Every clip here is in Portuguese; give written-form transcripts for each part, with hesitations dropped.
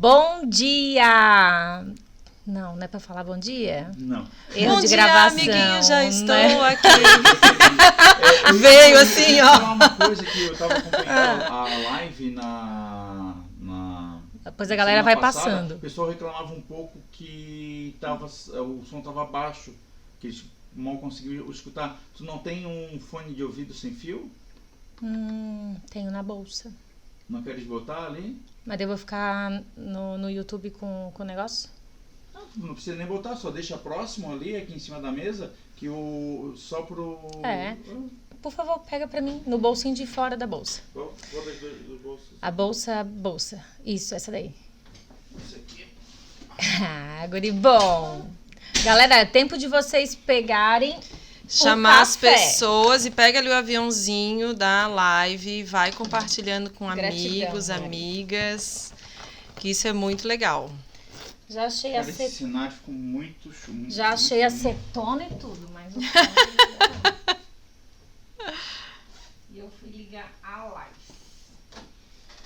Bom dia! Não é pra falar bom dia? Não. Erro Bom de dia, gravação, amiguinho, já estou né? aqui. Veio assim, ó. Uma coisa que eu tava acompanhando a live na Depois a galera vai passando. O pessoal reclamava um pouco que o som tava baixo, que eles mal conseguiam escutar. Tu não tem um fone de ouvido sem fio? Tenho na bolsa. Não queres botar ali? Mas eu vou ficar no YouTube com o negócio? Não precisa nem botar, só deixa próximo ali, aqui em cima da mesa, que só pro... Por favor, pega pra mim, no bolsinho de fora da bolsa. Qual das bolsas? A bolsa. Isso, essa daí. Isso aqui. Guri bom. Galera, é tempo de vocês pegarem Chamar as café. pessoas e pega ali o aviãozinho da live e vai compartilhando com Gratidão, amigos, Mari. amigas, que isso é muito legal. Já achei Cara, esse cenário ficou muito chulo. Já achei acetona e tudo, mas e eu fui ligar a live.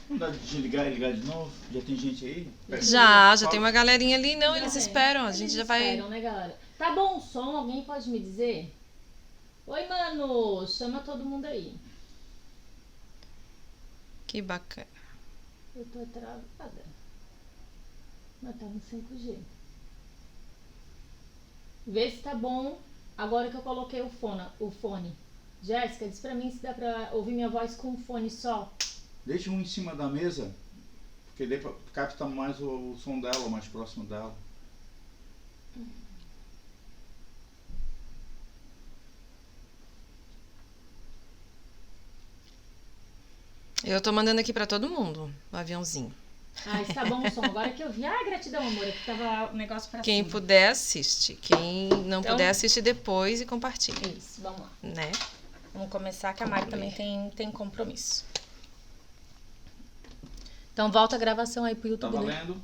Não dá de desligar e ligar de novo? Já tem gente aí? Já tem uma galerinha ali, não, eles esperam, a gente já vai... Esperam, né, galera? Tá bom o som? Alguém pode me dizer? Oi, mano, chama todo mundo aí. Que bacana. Eu tô travada. Mas tá no 5G. Vê se tá bom agora que eu coloquei o fone. Jéssica, diz pra mim se dá pra ouvir minha voz com um fone só. Deixa um em cima da mesa, porque daí capta mais o som dela, mais próximo dela. Eu tô mandando aqui pra todo mundo, o aviãozinho. Está bom o som. Agora que eu vi. Gratidão, amor. Aqui tava o negócio pra Quem cima. puder, assiste. Quem não Então- puder, assiste depois e compartilha, Isso, vamos lá. né? Vamos começar, que a Mari também tem compromisso. Então volta a gravação aí pro Tá YouTube. né? valendo?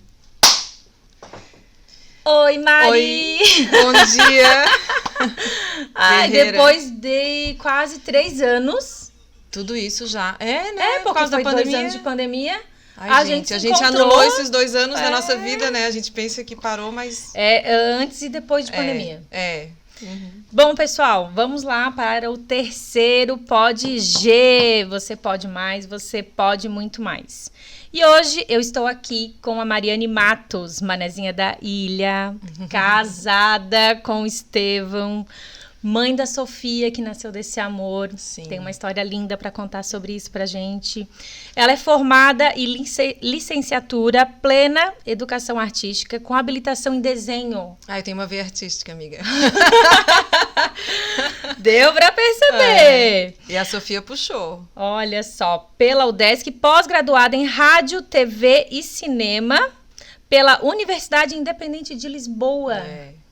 Oi, Mari! Oi, bom dia! Ai, Guerreira. depois de quase 3 anos. Tudo isso já. Né? Porque foi 2 anos de pandemia. Ai, a gente, gente a se gente encontrou. anulou esses 2 anos da nossa vida, né? A gente pensa que parou, mas... Antes e depois de pandemia. Uhum. Bom, pessoal, vamos lá para o terceiro Pode G. Você pode mais, você pode muito mais. E hoje eu estou aqui com a Mariane Matos, manezinha da ilha, casada com o Estevão, mãe da Sofia, que nasceu desse amor. Sim. Tem uma história linda para contar sobre isso pra gente. Ela é formada em licenciatura plena educação artística com habilitação em desenho. Ai, tem uma veia artística, amiga. Deu pra perceber. E a Sofia puxou. Olha só, pela UDESC, pós-graduada em rádio, TV e cinema, pela Universidade Independente de Lisboa.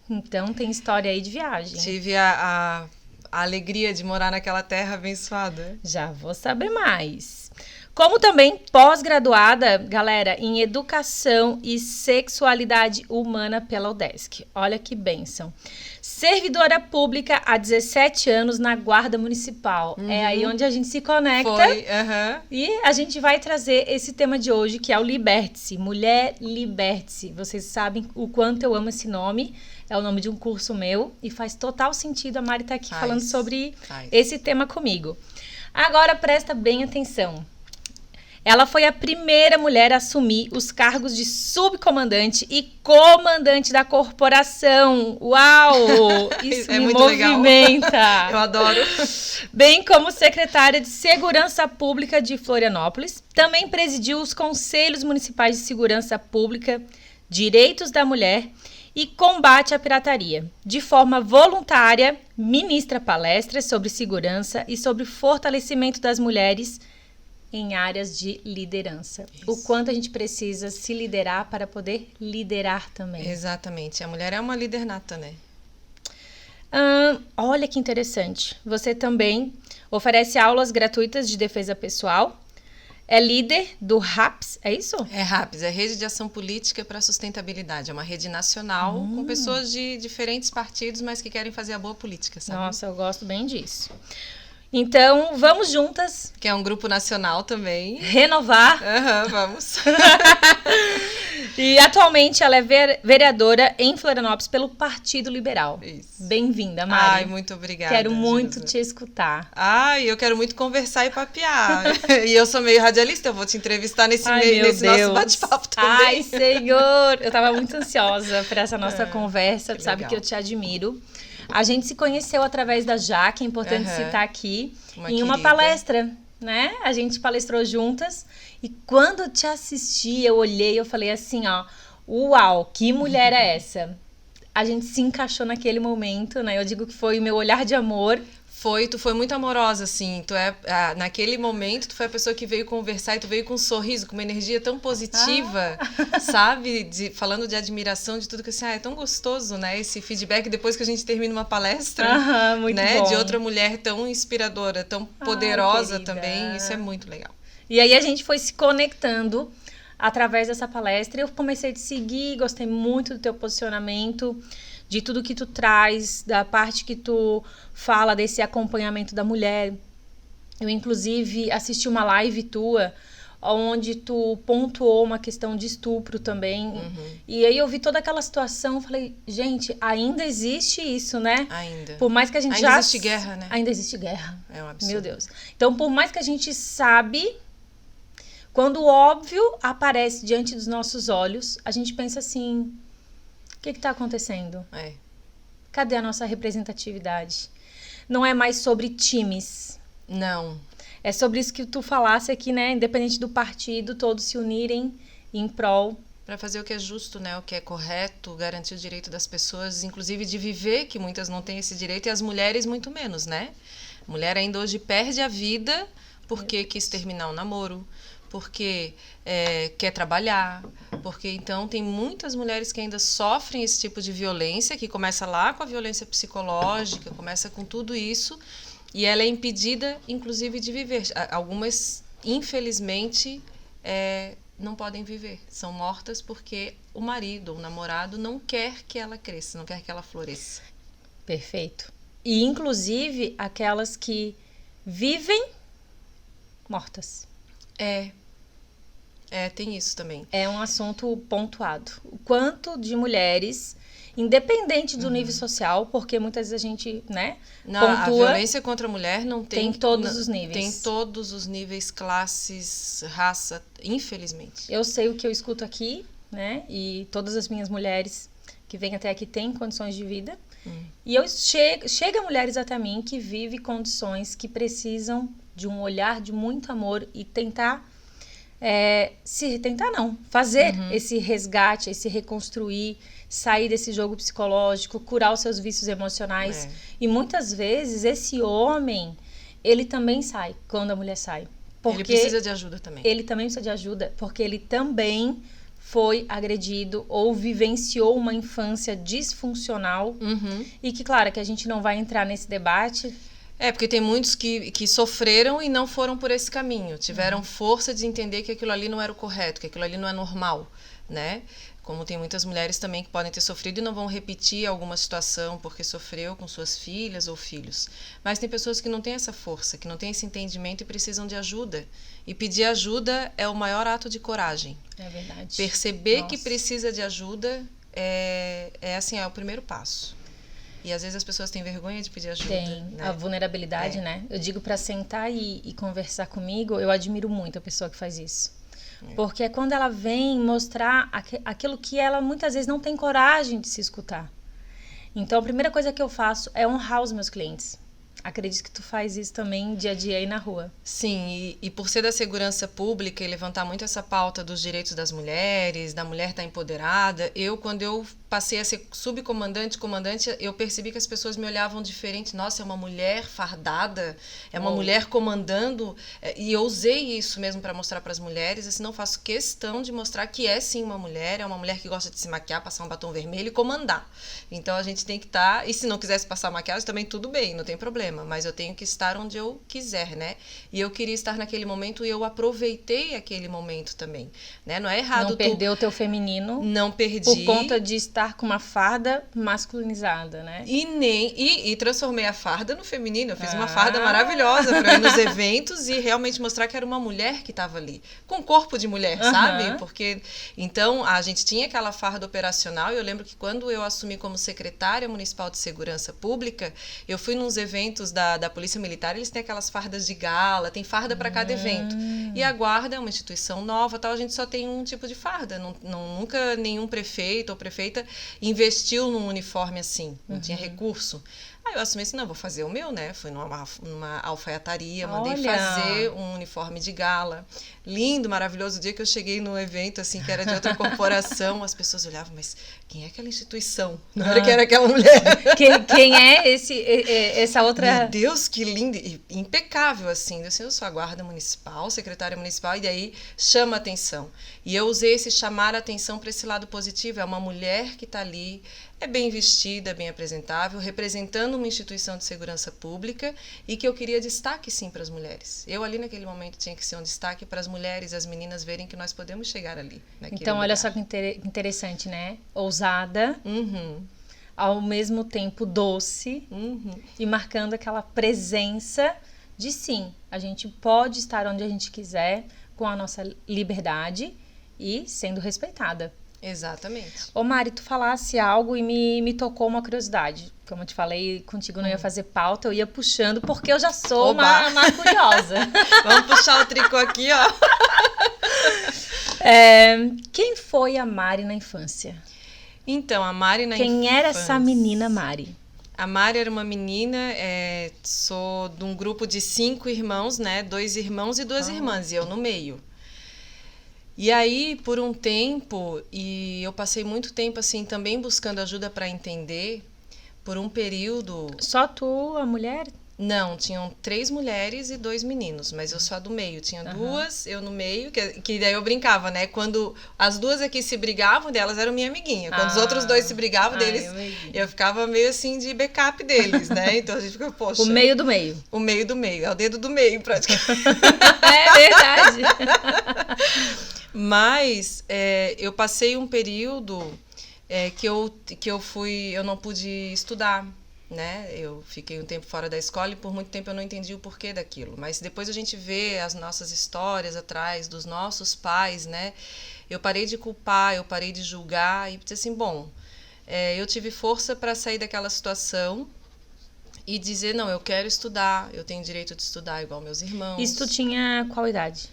Então tem história aí de viagem. Tive a alegria de morar naquela terra abençoada. Já vou saber mais. Como também pós-graduada, galera, em Educação e Sexualidade Humana pela UDESC. Olha que bênção. Servidora pública há 17 anos na Guarda Municipal. É aí onde a gente se conecta. Foi, E a gente vai trazer esse tema de hoje, que é o Liberte-se. Mulher Liberte-se. Vocês sabem o quanto eu amo esse nome. É o nome de um curso meu. E faz total sentido a Mari estar aqui falando sobre esse tema comigo. Agora presta bem atenção. Ela foi a primeira mulher a assumir os cargos de subcomandante e comandante da corporação. Uau! Isso É me muito movimenta. Eu adoro. Bem como secretária de Segurança Pública de Florianópolis. Também presidiu os Conselhos Municipais de Segurança Pública, Direitos da Mulher e Combate à Pirataria. De forma voluntária, ministra palestras sobre segurança e sobre fortalecimento das mulheres em áreas de liderança. Isso. O quanto a gente precisa se liderar para poder liderar também. Exatamente. A mulher é uma líder nata, né? Olha que interessante. Você também oferece aulas gratuitas de defesa pessoal. É líder do RAPS, é isso? É RAPS, é Rede de Ação Política para a Sustentabilidade. É uma rede nacional com pessoas de diferentes partidos, mas que querem fazer a boa política, sabe? Nossa, eu gosto bem disso. Então, vamos juntas Que é um grupo nacional também. renovar. Aham, vamos. E atualmente ela é vereadora em Florianópolis pelo Partido Liberal. Isso. Bem-vinda, Mari. Ai, muito obrigada. Quero muito Jerusa. te escutar. Ai, eu quero muito conversar e papear. E eu sou meio radialista, eu vou te entrevistar nesse Meu nosso Deus. bate-papo também. Ai, Senhor! Eu tava muito ansiosa por essa nossa conversa. Tu sabe legal. que eu te admiro. A gente se conheceu através da Jaque, é importante Aham. citar aqui, Uma em uma querida. palestra, né? A gente palestrou juntas. E quando eu te assisti, eu olhei e eu falei assim, ó... Uau, que mulher é essa? A gente se encaixou naquele momento, né? Eu digo que foi o meu olhar de amor. Tu foi muito amorosa, assim. Naquele momento, tu foi a pessoa que veio conversar e tu veio com um sorriso, com uma energia tão positiva, sabe? Falando de admiração, de tudo que assim, é tão gostoso, né? Esse feedback depois que a gente termina uma palestra, Aham, muito né? bom. De outra mulher tão inspiradora, tão poderosa querida. também. Isso é muito legal. E aí a gente foi se conectando através dessa palestra. Eu comecei a te seguir, gostei muito do teu posicionamento, de tudo que tu traz, da parte que tu fala desse acompanhamento da mulher. Eu, inclusive, assisti uma live tua, onde tu pontuou uma questão de estupro também. E aí eu vi toda aquela situação, falei, gente, ainda existe isso, né? Ainda. Por mais que a gente Ainda já... existe guerra, né? Ainda existe guerra. É um absurdo. Meu Deus. Então, por mais que a gente sabe, quando o óbvio aparece diante dos nossos olhos, a gente pensa assim, o que está acontecendo? É. Cadê a nossa representatividade? Não é mais sobre times. Não. É sobre isso que tu falasse aqui, né? Independente do partido, todos se unirem em prol. Para fazer o que é justo, né? O que é correto, garantir o direito das pessoas, inclusive de viver, que muitas não têm esse direito, e as mulheres muito menos, né? A mulher ainda hoje perde a vida porque quis terminar um namoro, porque quer trabalhar, porque então tem muitas mulheres que ainda sofrem esse tipo de violência, que começa lá com a violência psicológica, começa com tudo isso, e ela é impedida, inclusive, de viver. Algumas, infelizmente, não podem viver, são mortas porque o marido, o namorado, não quer que ela cresça, não quer que ela floresça. Perfeito. E, inclusive, aquelas que vivem mortas. Tem isso também. É um assunto pontuado. O quanto de mulheres, independente do nível social, porque muitas vezes a gente, né, Não, a pontua, violência contra a mulher não tem... tem todos os níveis. Tem todos os níveis, classes, raça, infelizmente. Eu sei o que eu escuto aqui, né, e todas as minhas mulheres que vêm até aqui têm condições de vida. E chega mulheres até mim que vivem condições que precisam de um olhar de muito amor e fazer esse resgate, esse reconstruir, sair desse jogo psicológico, curar os seus vícios emocionais. E muitas vezes esse homem, ele também sai quando a mulher sai. Porque ele precisa de ajuda também. Ele também precisa de ajuda, porque ele também foi agredido ou vivenciou uma infância disfuncional. E que, claro, que a gente não vai entrar nesse debate. Porque tem muitos que sofreram e não foram por esse caminho. Tiveram força de entender que aquilo ali não era o correto, que aquilo ali não é normal, né? Como tem muitas mulheres também que podem ter sofrido e não vão repetir alguma situação porque sofreu com suas filhas ou filhos. Mas tem pessoas que não têm essa força, que não têm esse entendimento e precisam de ajuda. E pedir ajuda é o maior ato de coragem. É verdade. Perceber que precisa de ajuda é o primeiro passo. E às vezes as pessoas têm vergonha de pedir ajuda. Tem, né? a vulnerabilidade, né? Eu digo para sentar e conversar comigo, eu admiro muito a pessoa que faz isso. Porque é quando ela vem mostrar aquilo que ela muitas vezes não tem coragem de se escutar. Então, a primeira coisa que eu faço é honrar os meus clientes. Acredito que tu faz isso também dia a dia aí na rua. Sim, e por ser da segurança pública e levantar muito essa pauta dos direitos das mulheres, da mulher estar empoderada, quando eu passei a ser subcomandante, comandante, eu percebi que as pessoas me olhavam diferente. Nossa, é uma mulher fardada, é uma mulher comandando. E eu usei isso mesmo para mostrar para as mulheres, assim, não faço questão de mostrar que é sim uma mulher, é uma mulher que gosta de se maquiar, passar um batom vermelho e comandar. Então a gente tem que estar, e se não quisesse passar maquiagem também tudo bem, não tem problema. problema, mas eu tenho que estar onde eu quiser, né? E eu queria estar naquele momento e eu aproveitei aquele momento também, né? Não é errado Não perdeu o teu feminino. Não perdi. Por conta de estar com uma farda masculinizada, né? E transformei a farda no feminino. Eu fiz uma farda maravilhosa para ir nos eventos e realmente mostrar que era uma mulher que estava ali, com corpo de mulher, sabe? Porque então a gente tinha aquela farda operacional e eu lembro que quando eu assumi como secretária municipal de segurança pública, eu fui nos eventos da Polícia Militar, eles têm aquelas fardas de gala, tem farda para cada evento. E a Guarda é uma instituição nova, tal, a gente só tem um tipo de farda. Nunca nenhum prefeito ou prefeita investiu num uniforme assim, não tinha recurso. Aí eu assumi assim, não, vou fazer o meu, né? Fui numa alfaiataria, mandei fazer um uniforme de gala. Lindo, maravilhoso. O dia que eu cheguei no evento, assim, que era de outra corporação, as pessoas olhavam, mas quem é aquela instituição? Não era que era aquela mulher. Quem é essa outra... Meu Deus, que lindo. E impecável, assim. Eu sou a guarda municipal, secretária municipal, e daí chama atenção. E eu usei esse chamar a atenção para esse lado positivo. É uma mulher que está ali, é bem vestida, bem apresentável, representando uma instituição de segurança pública e que eu queria destaque, sim, para as mulheres. Eu ali naquele momento tinha que ser um destaque para as mulheres, as meninas verem que nós podemos chegar ali. Então, olha só que interessante, né? Ousada, ao mesmo tempo doce e marcando aquela presença de sim, a gente pode estar onde a gente quiser com a nossa liberdade e sendo respeitada. Exatamente. Ô Mari, tu falasse algo e me tocou uma curiosidade. Como eu te falei, contigo não ia fazer pauta, eu ia puxando, porque eu já sou uma curiosa. Vamos puxar o tricô aqui, ó. Quem foi a Mari na infância? Então, a Mari na infância... Quem era essa menina Mari? A Mari era uma menina, sou de um grupo de 5 irmãos, né? 2 irmãos e 2 irmãs, e eu no meio. E aí, por um tempo, e eu passei muito tempo assim também buscando ajuda para entender, por um período... Só tu, a mulher? Não, tinham 3 mulheres e 2 meninos, mas eu sou a do meio. Tinha 2, eu no meio, que daí eu brincava, né? Quando as 2 aqui se brigavam, delas eram minha amiguinha. Quando os outros 2 se brigavam, eu ficava meio assim de backup deles, né? Então a gente ficava, poxa... O meio do meio. O meio do meio, é o dedo do meio, praticamente. É verdade. Mas eu passei um período que eu não pude estudar, né? Eu fiquei um tempo fora da escola e por muito tempo eu não entendi o porquê daquilo. Mas depois a gente vê as nossas histórias atrás dos nossos pais, né? Eu parei de culpar, eu parei de julgar e disse assim, bom, eu tive força para sair daquela situação e dizer, não, eu quero estudar, eu tenho direito de estudar igual meus irmãos. Isso tu tinha qual idade?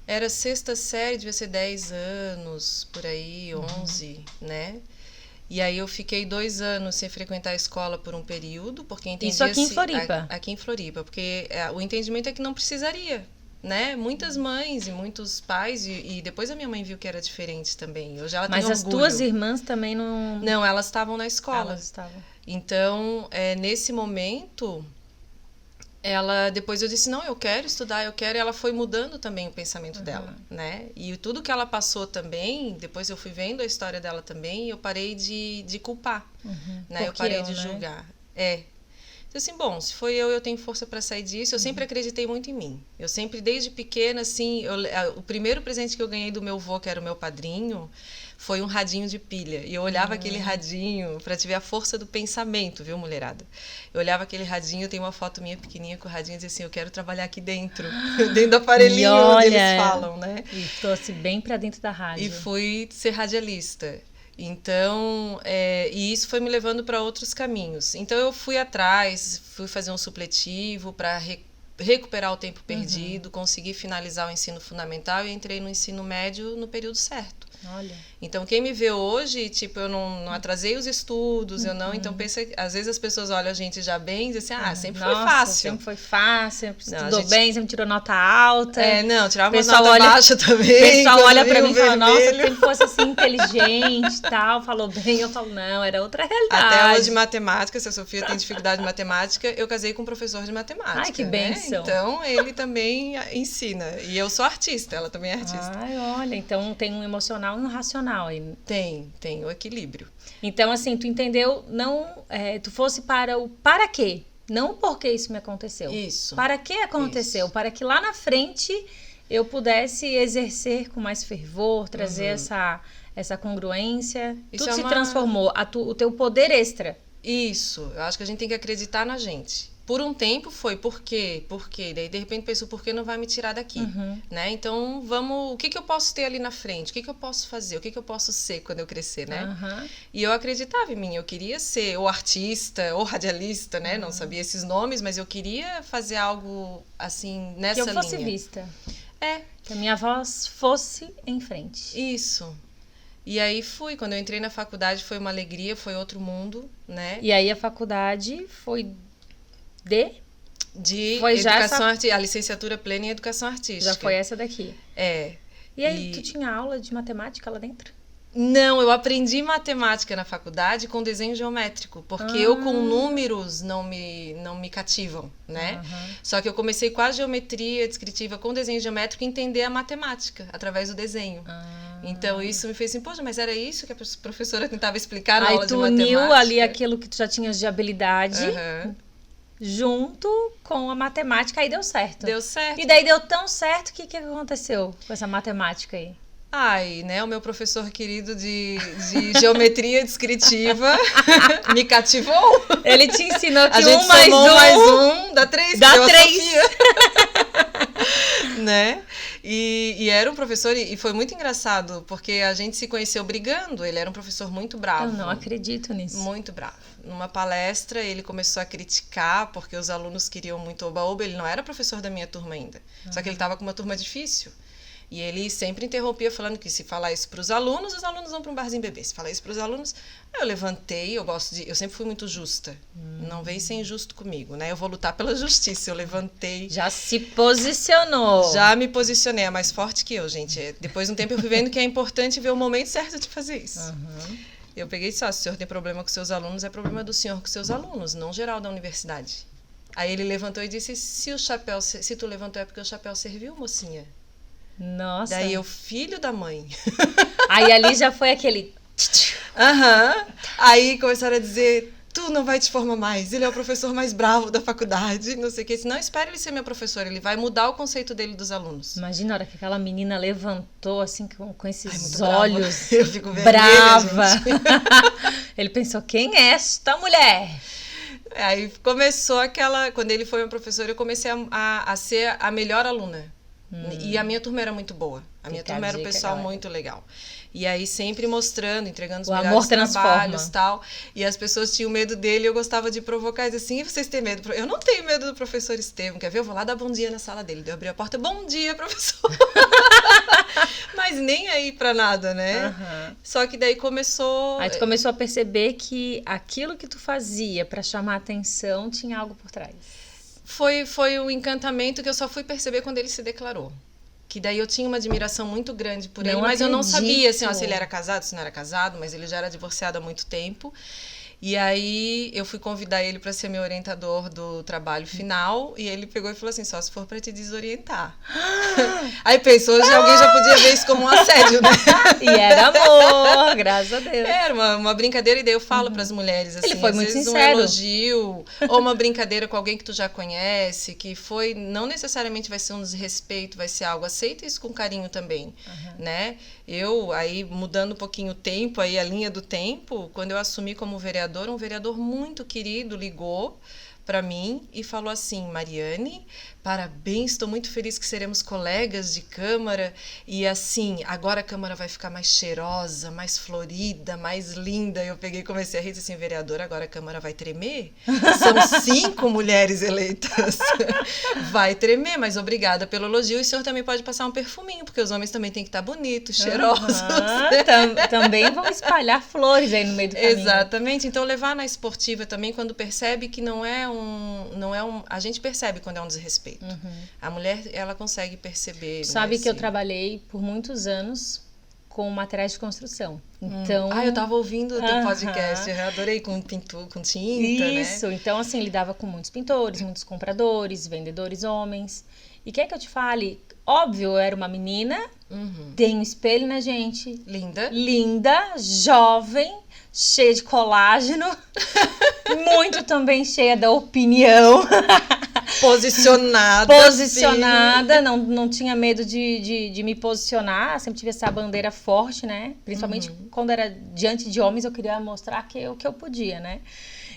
Era 6ª série, devia ser 10 anos, por aí, 11, né? E aí eu fiquei 2 anos sem frequentar a escola por um período, porque entendia... Isso aqui em Floripa? Aqui em Floripa, porque o entendimento é que não precisaria, né? Muitas mães e muitos pais, e depois a minha mãe viu que era diferente também. Hoje ela tem orgulho. Mas as tuas irmãs também não... Não, elas estavam na escola. Elas estavam. Então, nesse momento... depois eu disse, não, eu quero estudar, eu quero, e ela foi mudando também o pensamento dela, né? E tudo que ela passou também, depois eu fui vendo a história dela também, eu parei de culpar, né? Eu parei de julgar. Então, assim, bom, se foi eu tenho força para sair disso. Eu sempre acreditei muito em mim. Eu sempre, desde pequena, assim, o primeiro presente que eu ganhei do meu avô, que era o meu padrinho, foi um radinho de pilha. E eu olhava aquele radinho, para te ver a força do pensamento, viu, mulherada? Eu olhava aquele radinho, tem uma foto minha pequenininha com o radinho e dizia assim, eu quero trabalhar aqui dentro, dentro do aparelhinho onde eles falam, né? E trouxe bem para dentro da rádio. E fui ser radialista. Então, e isso foi me levando para outros caminhos. Então, eu fui atrás, fui fazer um supletivo para recuperar o tempo perdido, consegui finalizar o ensino fundamental e entrei no ensino médio no período certo. Olha. Então, quem me vê hoje, tipo, eu não atrasei os estudos, eu não... Então, pensa, às vezes as pessoas olham a gente já bem e dizem assim, sempre foi fácil. Sempre foi fácil, sempre estudou bem, sempre tirou nota alta. Não, tirava uma nota baixa também. O pessoal olha pra mim e fala, nossa, sempre fosse assim, inteligente e tal, falou bem. Eu falo, não, era outra realidade. Até aula de matemática, se a Sofia tem dificuldade de matemática, eu casei com um professor de matemática. Ai, que bênção. Então, ele também ensina. E eu sou artista, ela também é artista. Ai, olha, então tem um emocional e um racional aí. Tem o equilíbrio. Então, assim, tu entendeu, não, tu fosse para o para quê? Não porque isso me aconteceu. Isso. Para que aconteceu? Isso. Para que lá na frente eu pudesse exercer com mais fervor, trazer essa congruência. Isso Tudo é se uma- transformou. O teu poder extra. Isso, eu acho que a gente tem que acreditar na gente. Por um tempo foi por quê? Por quê? Daí de repente pensou, por que não vai me tirar daqui? Né? Então vamos, o que que eu posso ter ali na frente? O que que eu posso fazer? O que que eu posso ser quando eu crescer, né? Aham. E eu acreditava em mim, eu queria ser ou artista ou radialista, né? Não sabia esses nomes, mas eu queria fazer algo assim Que nessa eu fosse linha. vista. É, Que a minha voz fosse em frente. isso. E aí fui, quando eu entrei na faculdade foi uma alegria, foi outro mundo, né? E aí a faculdade foi De Foi já educação a licenciatura plena em educação artística. já foi essa daqui. É. E aí, tu tinha aula de matemática lá dentro? Não, eu aprendi matemática na faculdade com desenho geométrico, porque eu com números não me cativam, né? Só que eu comecei com a geometria descritiva com desenho geométrico e entender a matemática através do desenho. Então isso me fez assim, poxa, mas era isso que a professora tentava explicar na Aí aula de tu matemática. uniu ali aquilo que tu já tinhas de habilidade Aham. junto com a matemática, aí deu certo. Deu certo. E daí deu tão certo, o que aconteceu com essa matemática aí? Ai, né, o meu professor querido de geometria descritiva me cativou. Ele te ensinou que A gente um mais somou um... mais um, dá 3. Dá deu a 3. Sofia. Né? E era um professor, e foi muito engraçado, porque a gente se conheceu brigando, ele era um professor muito bravo. Eu não acredito nisso. Muito bravo. Numa palestra, ele começou a criticar, porque os alunos queriam muito oba-oba, ele não era professor da minha turma ainda, só que ele estava com uma turma difícil. E ele sempre interrompia falando que se falar isso para os alunos vão para um barzinho beber. Se falar isso para os alunos, eu levantei, eu sempre fui muito justa. Não vem ser injusto comigo, né? Eu vou lutar pela justiça. Eu levantei. Já se posicionou. Já me posicionei, é mais forte que eu, gente. Depois de um tempo eu fui vendo que é importante ver o momento certo de fazer isso. Eu peguei e disse, se o senhor tem problema com seus alunos, é problema do senhor com seus alunos, não geral da universidade. Aí ele levantou e disse, se tu levantou é porque o chapéu serviu, mocinha. Nossa. Daí eu, filho da mãe. Aí ali já foi aquele... Aí começaram a dizer, tu não vai te formar mais, ele é o professor mais bravo da faculdade, não sei o que. Não, espere ele ser meu professor, ele vai mudar o conceito dele dos alunos. Imagina a hora que aquela menina levantou assim com esses muito olhos. brava. Eu fico vermelha, brava. gente. Ele pensou, quem é esta mulher? Aí começou quando ele foi meu professor, eu comecei a ser a melhor aluna. E a minha turma era muito boa. A minha turma era um pessoal muito legal. E aí sempre mostrando, entregando os melhores trabalhos e tal. E as pessoas tinham medo dele, eu gostava de provocar. E dizer assim, e vocês têm medo? Eu não tenho medo do professor Estevam, quer ver? Eu vou lá dar bom dia na sala dele. Eu abri a porta, bom dia, professor. Mas nem aí pra nada, né? Só que daí começou... Aí tu começou a perceber que aquilo que tu fazia pra chamar atenção tinha algo por trás. Foi um encantamento que eu só fui perceber quando ele se declarou. Que daí eu tinha uma admiração muito grande por ele, mas eu não sabia assim, se ele era casado, se não era casado, mas ele já era divorciado há muito tempo. E aí eu fui convidar ele para ser meu orientador do trabalho final e ele pegou e falou assim, só se for para te desorientar. Aí pensou, alguém já podia ver isso como um assédio, né? E era amor, graças a Deus. Era uma brincadeira e daí eu falo para as mulheres assim, ele foi às muito vezes sincero. um elogio ou uma brincadeira com alguém que tu já conhece, que não necessariamente vai ser um desrespeito, vai ser algo, aceita isso com carinho também, né? Eu, aí mudando um pouquinho o tempo, aí a linha do tempo, quando eu assumi como vereador, um vereador muito querido ligou para mim e falou assim, Mariane, parabéns, estou muito feliz que seremos colegas de Câmara e assim, agora a Câmara vai ficar mais cheirosa, mais florida, mais linda. Eu peguei e comecei a rir assim, vereador, agora a Câmara vai tremer? São 5 mulheres eleitas. Vai tremer, mas obrigada pelo elogio e o senhor também pode passar um perfuminho, porque os homens também têm que estar bonitos, cheirosos. Também vão espalhar flores aí no meio do caminho. Exatamente, então levar na esportiva também quando percebe que não é a gente percebe quando é um desrespeito. A mulher, ela consegue perceber. Sabe né, que eu assim. trabalhei por muitos anos com materiais de construção. Então, eu tava ouvindo o teu podcast, eu adorei com pintura, com tinta, isso, né? Então assim, lidava com muitos pintores, muitos compradores, vendedores homens. E quer que eu te fale? Óbvio, eu era uma menina, tem um espelho na gente. Linda. Linda, jovem, cheia de colágeno, muito também cheia da opinião. Posicionada, não tinha medo de me posicionar, sempre tive essa bandeira forte, né? Principalmente quando era diante de homens, eu queria mostrar o que eu podia, né?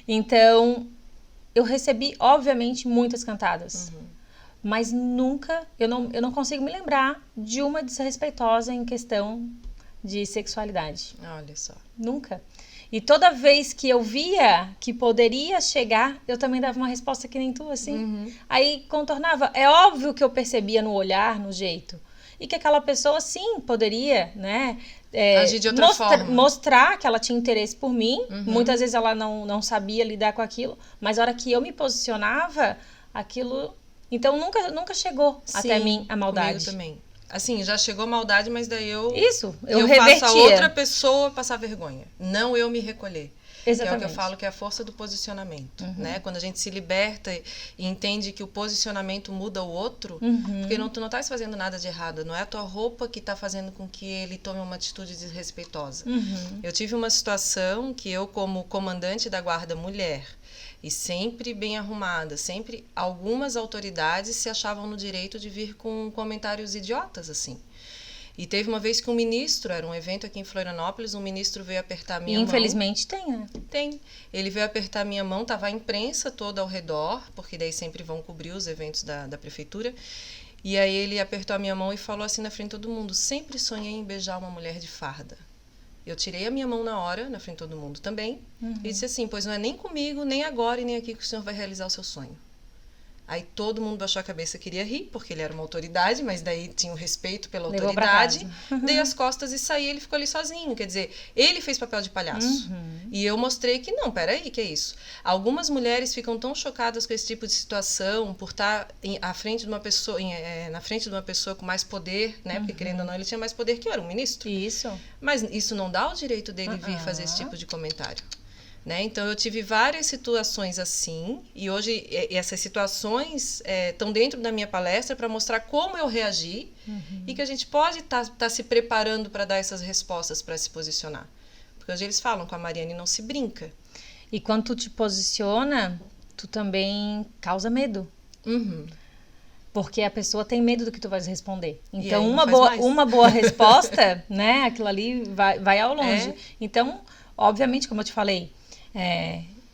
Então, eu recebi, obviamente, muitas cantadas. Mas nunca, eu não consigo me lembrar de uma desrespeitosa em questão de sexualidade. Olha só. Nunca. E toda vez que eu via que poderia chegar, eu também dava uma resposta que nem tu, assim. Aí contornava. É óbvio que eu percebia no olhar, no jeito. E que aquela pessoa, sim, poderia, né? Agir de outra forma. Mostrar que ela tinha interesse por mim. Muitas vezes ela não sabia lidar com aquilo. Mas a hora que eu me posicionava, aquilo... Então nunca chegou até mim a maldade. Comigo também. Assim, já chegou a maldade, mas daí eu revertia. faço a outra pessoa passar vergonha. Não eu me recolher. Exatamente. Que é o que eu falo, que é a força do posicionamento, né? Quando a gente se liberta e entende que o posicionamento muda o outro, porque tu não estás fazendo nada de errado, não é a tua roupa que está fazendo com que ele tome uma atitude desrespeitosa. Eu tive uma situação que eu, como comandante da guarda mulher, e sempre bem arrumada, sempre algumas autoridades se achavam no direito de vir com comentários idiotas, assim. E teve uma vez que um ministro, era um evento aqui em Florianópolis, um ministro veio apertar minha mão. Infelizmente tem, né? Tem. Ele veio apertar minha mão, tava a imprensa toda ao redor, porque daí sempre vão cobrir os eventos da prefeitura. E aí ele apertou a minha mão e falou assim na frente de todo mundo: sempre sonhei em beijar uma mulher de farda. Eu tirei a minha mão na hora, na frente de todo mundo também, e disse assim: pois não é nem comigo, nem agora e nem aqui que o senhor vai realizar o seu sonho. Aí todo mundo baixou a cabeça, queria rir, porque ele era uma autoridade, mas daí tinha um respeito pela autoridade. Dei as costas e saí, ele ficou ali sozinho. Quer dizer, ele fez papel de palhaço. E eu mostrei que não, peraí, que é isso? Algumas mulheres ficam tão chocadas com esse tipo de situação, por estar à frente de uma pessoa, na frente de uma pessoa com mais poder, né? Porque querendo ou não, ele tinha mais poder que eu, era um ministro. Isso. Mas isso não dá o direito dele vir fazer esse tipo de comentário. Né? Então, eu tive várias situações assim, e hoje essas situações estão dentro da minha palestra para mostrar como eu reagi e que a gente pode tá se preparando para dar essas respostas, para se posicionar. Porque hoje eles falam, com a Mariane não se brinca. E quando tu te posiciona, tu também causa medo. Porque a pessoa tem medo do que tu vais responder. Então, uma boa resposta, né? Aquilo ali vai ao longe. Então, obviamente, como eu te falei,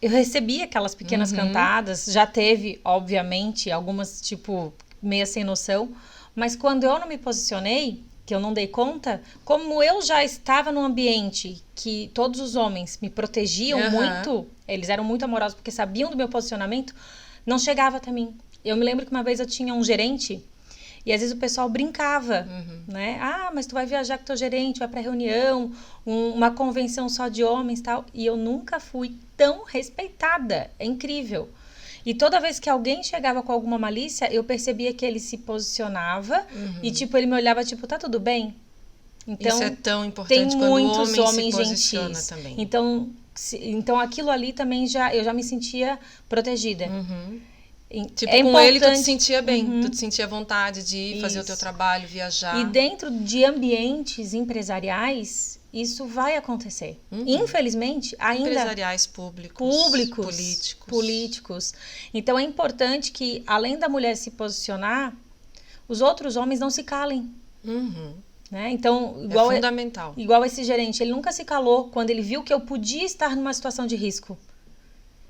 eu recebi aquelas pequenas cantadas, já teve, obviamente, algumas, tipo, meia sem noção, mas quando eu não me posicionei, que eu não dei conta, como eu já estava num ambiente que todos os homens me protegiam muito, eles eram muito amorosos porque sabiam do meu posicionamento, não chegava até mim. Eu me lembro que uma vez eu tinha um gerente, e às vezes o pessoal brincava, né? Ah, mas tu vai viajar com teu gerente, vai pra reunião, uma convenção só de homens e tal. E eu nunca fui tão respeitada. É incrível. E toda vez que alguém chegava com alguma malícia, eu percebia que ele se posicionava e, tipo, ele me olhava, tipo, tá tudo bem? Então, isso é tão importante tem quando muitos o homem homens se posiciona gentis. também. Então, aquilo ali também eu já me sentia protegida. Tipo, com ele tu te sentia bem, tu te sentia vontade de ir fazer o teu trabalho, viajar. E dentro de ambientes empresariais, isso vai acontecer. Infelizmente, ainda... Empresariais públicos, políticos. Então, é importante que, além da mulher se posicionar, os outros homens não se calem. Né? Então, é fundamental. Igual esse gerente, ele nunca se calou quando ele viu que eu podia estar numa situação de risco.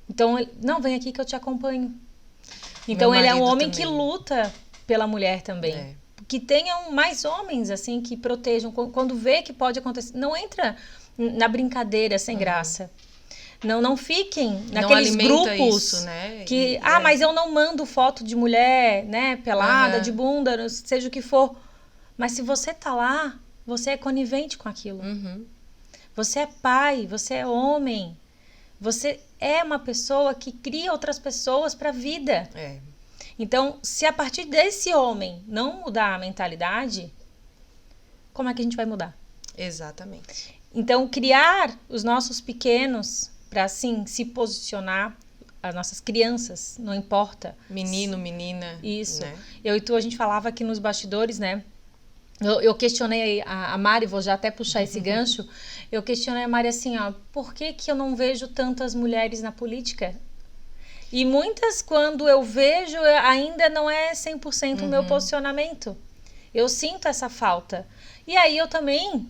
Então, não, vem aqui que eu te acompanho. Então, ele é um homem que luta pela mulher também. Que tenham mais homens, assim, que protejam. Quando vê que pode acontecer, não entra na brincadeira sem graça. Não fiquem naqueles grupos isso, né? Que, mas eu não mando foto de mulher, né, pelada, de bunda, seja o que for. Mas se você tá lá, você é conivente com aquilo. Você é pai, você é homem. Você é uma pessoa que cria outras pessoas para a vida. Então, se a partir desse homem não mudar a mentalidade, como é que a gente vai mudar? Exatamente. Então, criar os nossos pequenos para, assim, se posicionar, as nossas crianças, não importa. Menino, menina. Isso. Né? Eu e tu, a gente falava aqui nos bastidores, né? Eu questionei a Mari, vou já até puxar esse gancho. Eu questionei a Mari assim, ó, por que eu não vejo tantas mulheres na política? E muitas, quando eu vejo, ainda não é 100% o meu posicionamento. Eu sinto essa falta. E aí eu também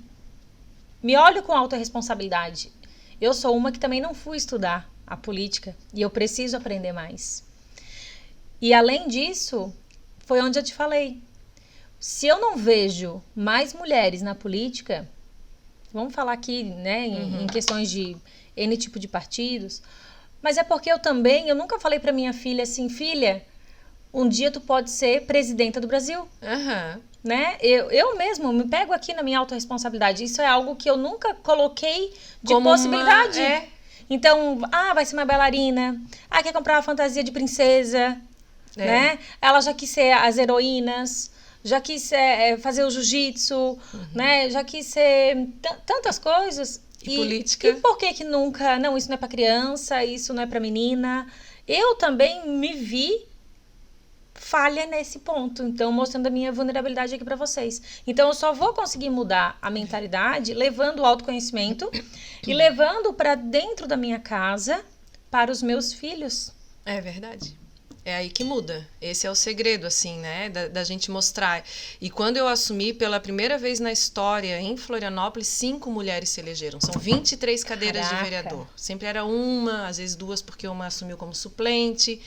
me olho com autorresponsabilidade. Eu sou uma que também não fui estudar a política e eu preciso aprender mais. E além disso, foi onde eu te falei. Se eu não vejo mais mulheres na política, vamos falar aqui, né, em questões de N tipo de partidos, mas é porque eu nunca falei para minha filha assim, filha, um dia tu pode ser presidenta do Brasil. Né? Eu mesmo me pego aqui na minha autorresponsabilidade. Isso é algo que eu nunca coloquei de como possibilidade. Então, vai ser uma bailarina. Quer comprar uma fantasia de princesa. Né? Ela já quis ser as heroínas. Já quis fazer o jiu-jitsu. Né? Já quis ser tantas coisas. E política. E por que nunca? Não, isso não é para criança. Isso não é para menina. Eu também me vi falha nesse ponto, então mostrando a minha vulnerabilidade aqui para vocês. Então eu só vou conseguir mudar a mentalidade levando o autoconhecimento e levando para dentro da minha casa para os meus filhos. É verdade. É aí que muda. Esse é o segredo, assim, né? Da gente mostrar. E quando eu assumi, pela primeira vez na história, em Florianópolis, 5 mulheres se elegeram. São 23 cadeiras de vereador. Sempre era uma, às vezes 2, porque uma assumiu como suplente.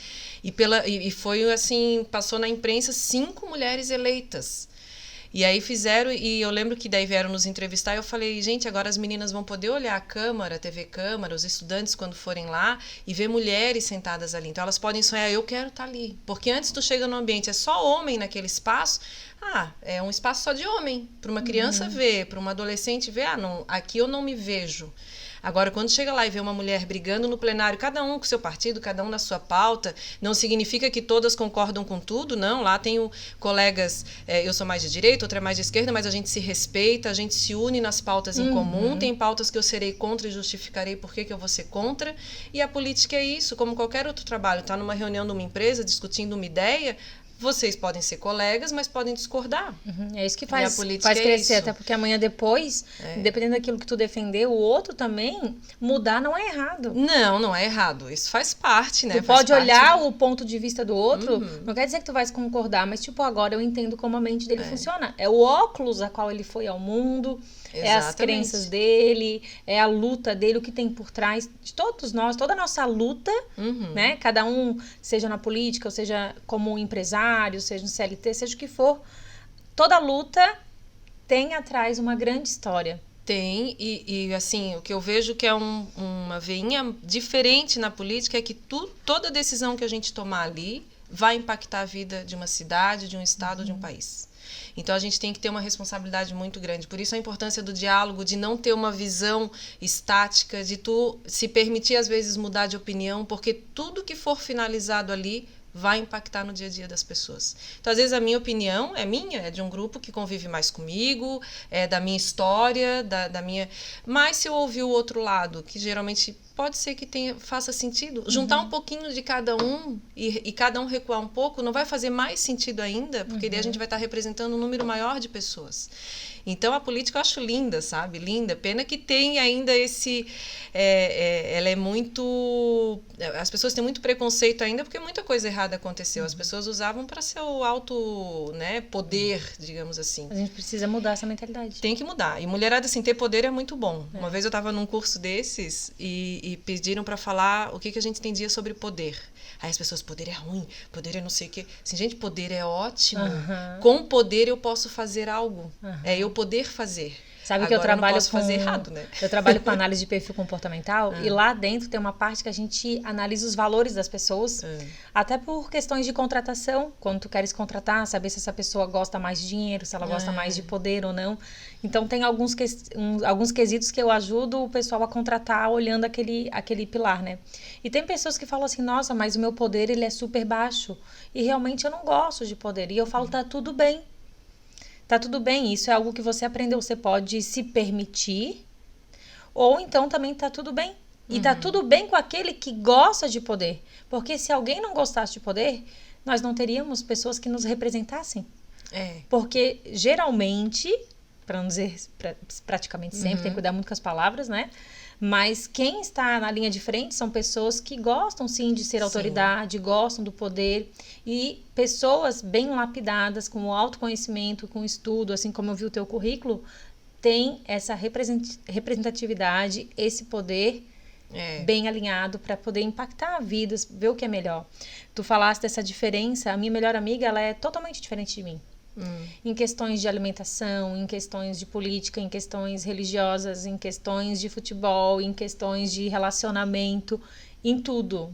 E foi assim, passou na imprensa 5 mulheres eleitas. E aí fizeram, e eu lembro que daí vieram nos entrevistar, e eu falei, gente, agora as meninas vão poder olhar a Câmara, a TV Câmara, os estudantes quando forem lá, e ver mulheres sentadas ali. Então elas podem sonhar, eu quero estar ali. Porque antes tu chega no ambiente, é só homem naquele espaço, é um espaço só de homem. Para uma criança ver, para uma adolescente ver, não, aqui eu não me vejo. Agora, quando chega lá e vê uma mulher brigando no plenário, cada um com seu partido, cada um na sua pauta, não significa que todas concordam com tudo, não. Lá tenho colegas, eu sou mais de direita, outra é mais de esquerda, mas a gente se respeita, a gente se une nas pautas em comum. Tem pautas que eu serei contra e justificarei por que eu vou ser contra. E a política é isso, como qualquer outro trabalho. Está numa reunião de uma empresa, discutindo uma ideia, vocês podem ser colegas, mas podem discordar. É isso que faz crescer, até porque amanhã depois, dependendo daquilo que tu defender, o outro também, mudar não é errado. Não é errado. Isso faz parte, né? Tu pode olhar o ponto de vista do outro, não quer dizer que tu vais concordar, mas tipo, agora eu entendo como a mente dele funciona. É o óculos a qual ele foi ao mundo, é as crenças dele, é a luta dele, o que tem por trás de todos nós, toda a nossa luta, né? Cada um, seja na política, ou seja como empresário, seja no CLT, seja o que for, toda luta tem atrás uma grande história. Tem, e assim, o que eu vejo que é uma veinha diferente na política é que toda decisão que a gente tomar ali vai impactar a vida de uma cidade, de um estado, de um país. Então, a gente tem que ter uma responsabilidade muito grande. Por isso, a importância do diálogo, de não ter uma visão estática, de tu se permitir, às vezes, mudar de opinião, porque tudo que for finalizado ali vai impactar no dia a dia das pessoas. Então, às vezes, a minha opinião é minha, é de um grupo que convive mais comigo, é da minha história, da minha... Mas, se eu ouvir o outro lado, que geralmente pode ser que faça sentido, juntar um pouquinho de cada um e cada um recuar um pouco, não vai fazer mais sentido ainda, porque daí a gente vai estar representando um número maior de pessoas. Então, a política eu acho linda, sabe? Linda. Pena que tem ainda esse... ela é muito... As pessoas têm muito preconceito ainda, porque muita coisa errada aconteceu. As pessoas usavam para seu alto, né, poder, digamos assim. A gente precisa mudar essa mentalidade. Tem que mudar. E mulherada, assim, ter poder é muito bom. Uma vez eu estava num curso desses e pediram para falar o que a gente entendia sobre poder. Aí as pessoas, poder é ruim, poder é não sei o quê. Assim, gente, poder é ótimo. Com poder eu posso fazer algo. É eu poder fazer. Sabe agora, que eu trabalho não posso fazer errado, né? Eu trabalho com análise de perfil comportamental e lá dentro tem uma parte que a gente analisa os valores das pessoas, até por questões de contratação, quando tu queres contratar, saber se essa pessoa gosta mais de dinheiro, se ela gosta mais de poder ou não. Então tem alguns quesitos que eu ajudo o pessoal a contratar olhando aquele pilar, né? E tem pessoas que falam assim, nossa, mas o meu poder ele é super baixo e realmente eu não gosto de poder. E eu falo, tá tudo bem. Tá tudo bem, isso é algo que você aprendeu, você pode se permitir, ou então também tá tudo bem. E tá tudo bem com aquele que gosta de poder, porque se alguém não gostasse de poder, nós não teríamos pessoas que nos representassem. Porque geralmente, para não dizer praticamente sempre, tem que cuidar muito com as palavras, né? Mas quem está na linha de frente são pessoas que gostam, sim, de ser autoridade, gostam do poder. E pessoas bem lapidadas, com autoconhecimento, com estudo, assim como eu vi o teu currículo, tem essa representatividade, esse poder bem alinhado para poder impactar vidas, ver o que é melhor. Tu falaste dessa diferença, a minha melhor amiga, ela é totalmente diferente de mim. Em questões de alimentação, em questões de política, em questões religiosas, em questões de futebol, em questões de relacionamento, em tudo.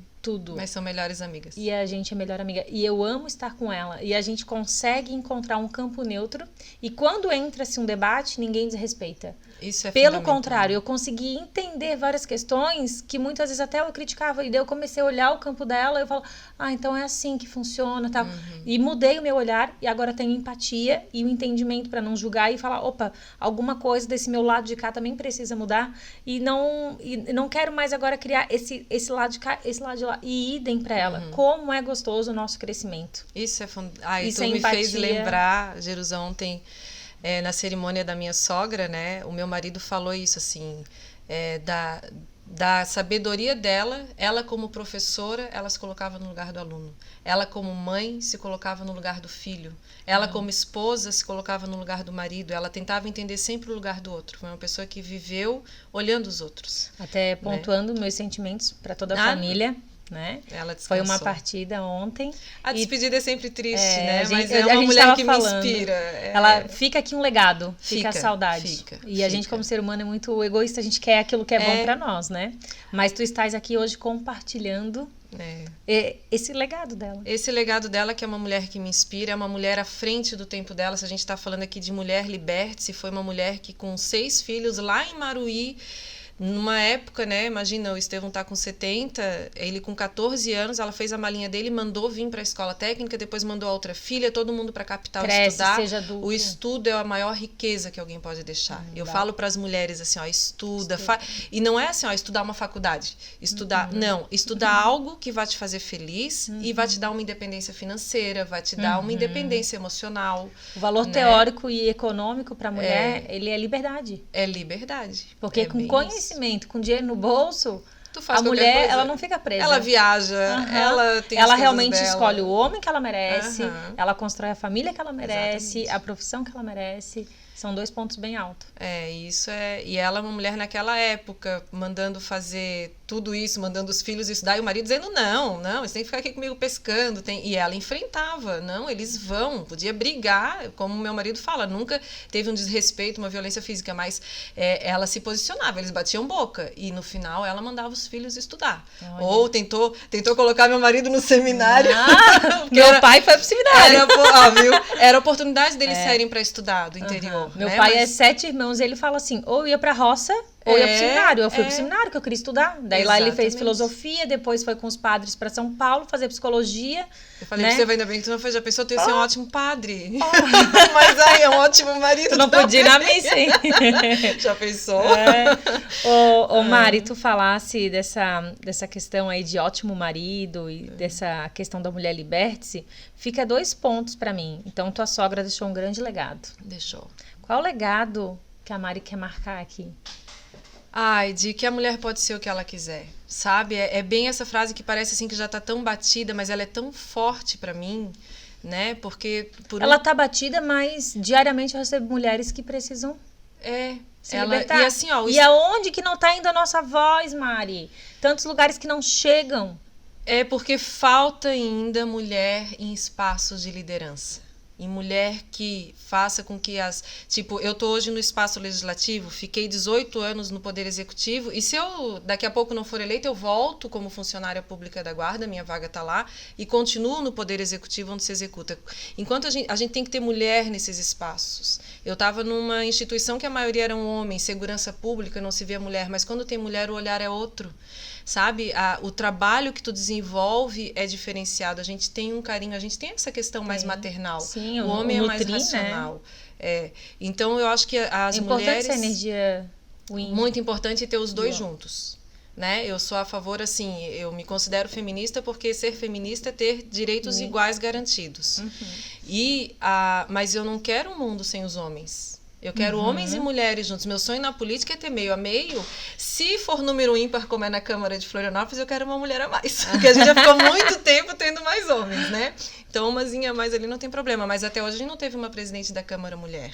Mas são melhores amigas. E a gente é melhor amiga. E eu amo estar com ela. E a gente consegue encontrar um campo neutro. E quando entra-se um debate, ninguém desrespeita. Isso é Pelo contrário, eu consegui entender várias questões que muitas vezes até eu criticava. E daí eu comecei a olhar o campo dela e eu falo, então é assim que funciona, tal. E mudei o meu olhar e agora tenho empatia e o entendimento para não julgar e falar, opa, alguma coisa desse meu lado de cá também precisa mudar. E não quero mais agora criar esse lado de cá, esse lado de lá. E idem para ela. Como é gostoso o nosso crescimento. Isso é fundamental. Isso tu é me empatia. fez lembrar, Jerusa, ontem, na cerimônia da minha sogra, né? O meu marido falou isso, assim, da sabedoria dela, ela como professora, ela se colocava no lugar do aluno. Ela como mãe se colocava no lugar do filho. Ela como esposa se colocava no lugar do marido. Ela tentava entender sempre o lugar do outro. Foi uma pessoa que viveu olhando os outros. Até pontuando meus sentimentos para toda a família. Né? Ela descansou. Foi uma partida ontem. A despedida é sempre triste, né? Mas é uma mulher que falando, me inspira. Ela fica aqui um legado, fica a saudade. E a gente, como ser humano, é muito egoísta, a gente quer aquilo que é bom para nós, né? Mas tu estás aqui hoje compartilhando esse legado dela. Esse legado dela, que é uma mulher que me inspira, é uma mulher à frente do tempo dela. Se a gente está falando aqui de mulher liberte-se, foi uma mulher que com 6 filhos lá em Maruí, numa época, né, imagina, o Estevão tá com 70, ele com 14 anos, ela fez a malinha dele, mandou vir para a escola técnica, depois mandou a outra filha, todo mundo para a capital estudar. Seja adulto. O estudo é a maior riqueza que alguém pode deixar. Eu falo para as mulheres assim, estuda. E não é assim, estudar uma faculdade, não, estudar algo que vai te fazer feliz e vai te dar uma independência financeira, vai te dar uma independência emocional. O valor teórico e econômico para a mulher, ele é liberdade. É liberdade. Porque com conhecimento, com dinheiro no bolso, a mulher, ela não fica presa. Ela viaja, ela tem ela realmente escolhe o homem que ela merece, ela constrói a família que ela merece, a profissão que ela merece. São 2 pontos bem altos. Isso é. E ela é uma mulher naquela época, mandando fazer tudo isso, mandando os filhos estudar, e o marido dizendo, não, eles têm que ficar aqui comigo pescando. E ela enfrentava, não, eles vão, podia brigar, como meu marido fala, nunca teve um desrespeito, uma violência física, mas ela se posicionava, eles batiam boca, e no final ela mandava os filhos estudar. Olha. Ou tentou colocar meu marido no seminário. Meu pai foi pro seminário. Era a oportunidade deles saírem para estudar do interior. Meu pai é 7 irmãos, ele fala assim, ou ia pra roça, ou ia pro seminário. Eu fui pro seminário, que eu queria estudar. Daí lá ele fez filosofia, depois foi com os padres para São Paulo fazer psicologia. Eu falei, você ainda bem que tu não fez, já pensou, tu ia ser um ótimo padre. Mas aí é um ótimo marido. Tu não podia ir na missa, hein? Já pensou? Mari, tu falasse dessa questão aí de ótimo marido e dessa questão da mulher liberte-se, fica 2 pontos para mim. Então, tua sogra deixou um grande legado. Deixou. Qual o legado que a Mari quer marcar aqui? De que a mulher pode ser o que ela quiser, sabe? É bem essa frase que parece assim que já tá tão batida, mas ela é tão forte pra mim, né? Porque... ela tá batida, mas diariamente eu recebo mulheres que precisam se libertar. E assim, e aonde que não tá indo a nossa voz, Mari? Tantos lugares que não chegam. É porque falta ainda mulher em espaços de liderança. E mulher que faça com que eu tô hoje no espaço legislativo, fiquei 18 anos no Poder Executivo, e se eu daqui a pouco não for eleita, eu volto como funcionária pública da Guarda, minha vaga tá lá, e continuo no Poder Executivo onde se executa. Enquanto a gente tem que ter mulher nesses espaços. Eu estava numa instituição que a maioria eram homens, segurança pública, não se vê mulher, mas quando tem mulher o olhar é outro. Sabe, o trabalho que tu desenvolve é diferenciado, a gente tem um carinho, a gente tem essa questão mais maternal. Sim, o homem é mais racional. Né? Então eu acho que as mulheres... Importante essa energia muito importante ter os 2 juntos. né? Eu sou a favor, assim, eu me considero feminista porque ser feminista é ter direitos iguais garantidos. Mas eu não quero um mundo sem os homens. Eu quero homens e mulheres juntos. Meu sonho na política é ter meio a meio. Se for número ímpar, como é na Câmara de Florianópolis, eu quero uma mulher a mais. Porque a gente já ficou muito tempo tendo mais homens, né? Então, umazinha a mais ali não tem problema. Mas até hoje a gente não teve uma presidente da Câmara mulher.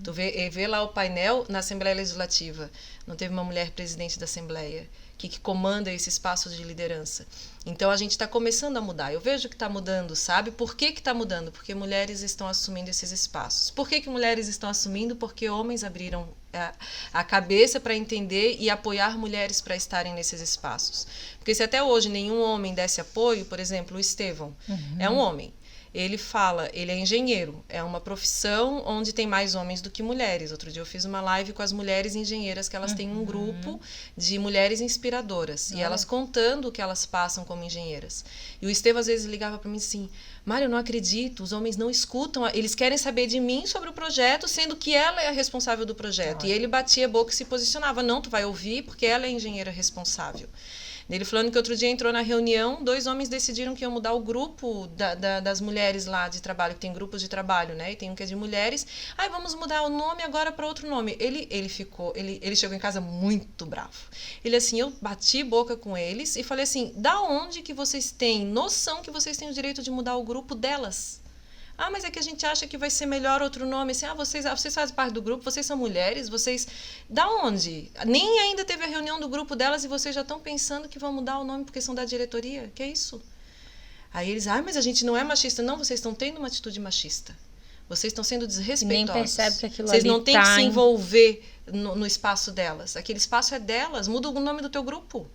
Tu vê lá o painel na Assembleia Legislativa. Não teve uma mulher presidente da Assembleia que comanda esse espaço de liderança. Então, a gente está começando a mudar. Eu vejo que está mudando, sabe? Por que está mudando? Porque mulheres estão assumindo esses espaços. Por que mulheres estão assumindo? Porque homens abriram a cabeça para entender e apoiar mulheres para estarem nesses espaços. Porque se até hoje nenhum homem desse apoio, por exemplo, o Estevão é um homem. Ele é engenheiro, é uma profissão onde tem mais homens do que mulheres. Outro dia eu fiz uma live com as mulheres engenheiras, que elas têm um grupo de mulheres inspiradoras. E elas contando o que elas passam como engenheiras. E o Estevão às vezes ligava para mim assim, Mário, eu não acredito, os homens não escutam, eles querem saber de mim sobre o projeto, sendo que ela é a responsável do projeto. E ele batia a boca e se posicionava, não, tu vai ouvir porque ela é a engenheira responsável. Ele falando que outro dia entrou na reunião, 2 homens decidiram que iam mudar o grupo das mulheres lá de trabalho, que tem grupos de trabalho, né? E tem um que é de mulheres. Vamos mudar o nome agora para outro nome. Ele chegou em casa muito bravo. Ele assim, eu bati boca com eles e falei assim, da onde que vocês têm noção que vocês têm o direito de mudar o grupo delas? Mas é que a gente acha que vai ser melhor outro nome. Assim, vocês fazem parte do grupo, vocês são mulheres, vocês... Da onde? Nem ainda teve a reunião do grupo delas e vocês já estão pensando que vão mudar o nome porque são da diretoria? Que é isso? Aí eles, mas a gente não é machista. Não, vocês estão tendo uma atitude machista. Vocês estão sendo desrespeitosos. Nem percebe que aquilo vocês ali não têm que se envolver no espaço delas. Aquele espaço é delas. Muda o nome do teu grupo.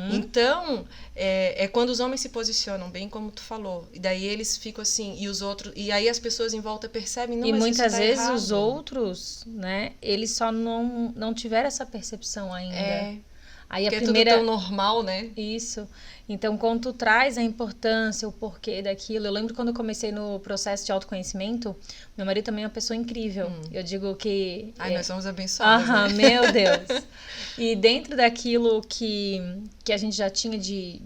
Então, é quando os homens se posicionam bem, como tu falou, e daí eles ficam assim, e os outros, e aí as pessoas em volta percebem, não, e mas muitas isso tá vezes errado. Os outros, né, eles só não tiveram essa percepção ainda. Aí porque é tudo tão normal, né? Isso. Então, quando tu traz a importância, o porquê daquilo... Eu lembro quando eu comecei no processo de autoconhecimento, meu marido também é uma pessoa incrível. Eu digo que... nós somos abençoados, né? Meu Deus! E dentro daquilo que a gente já tinha de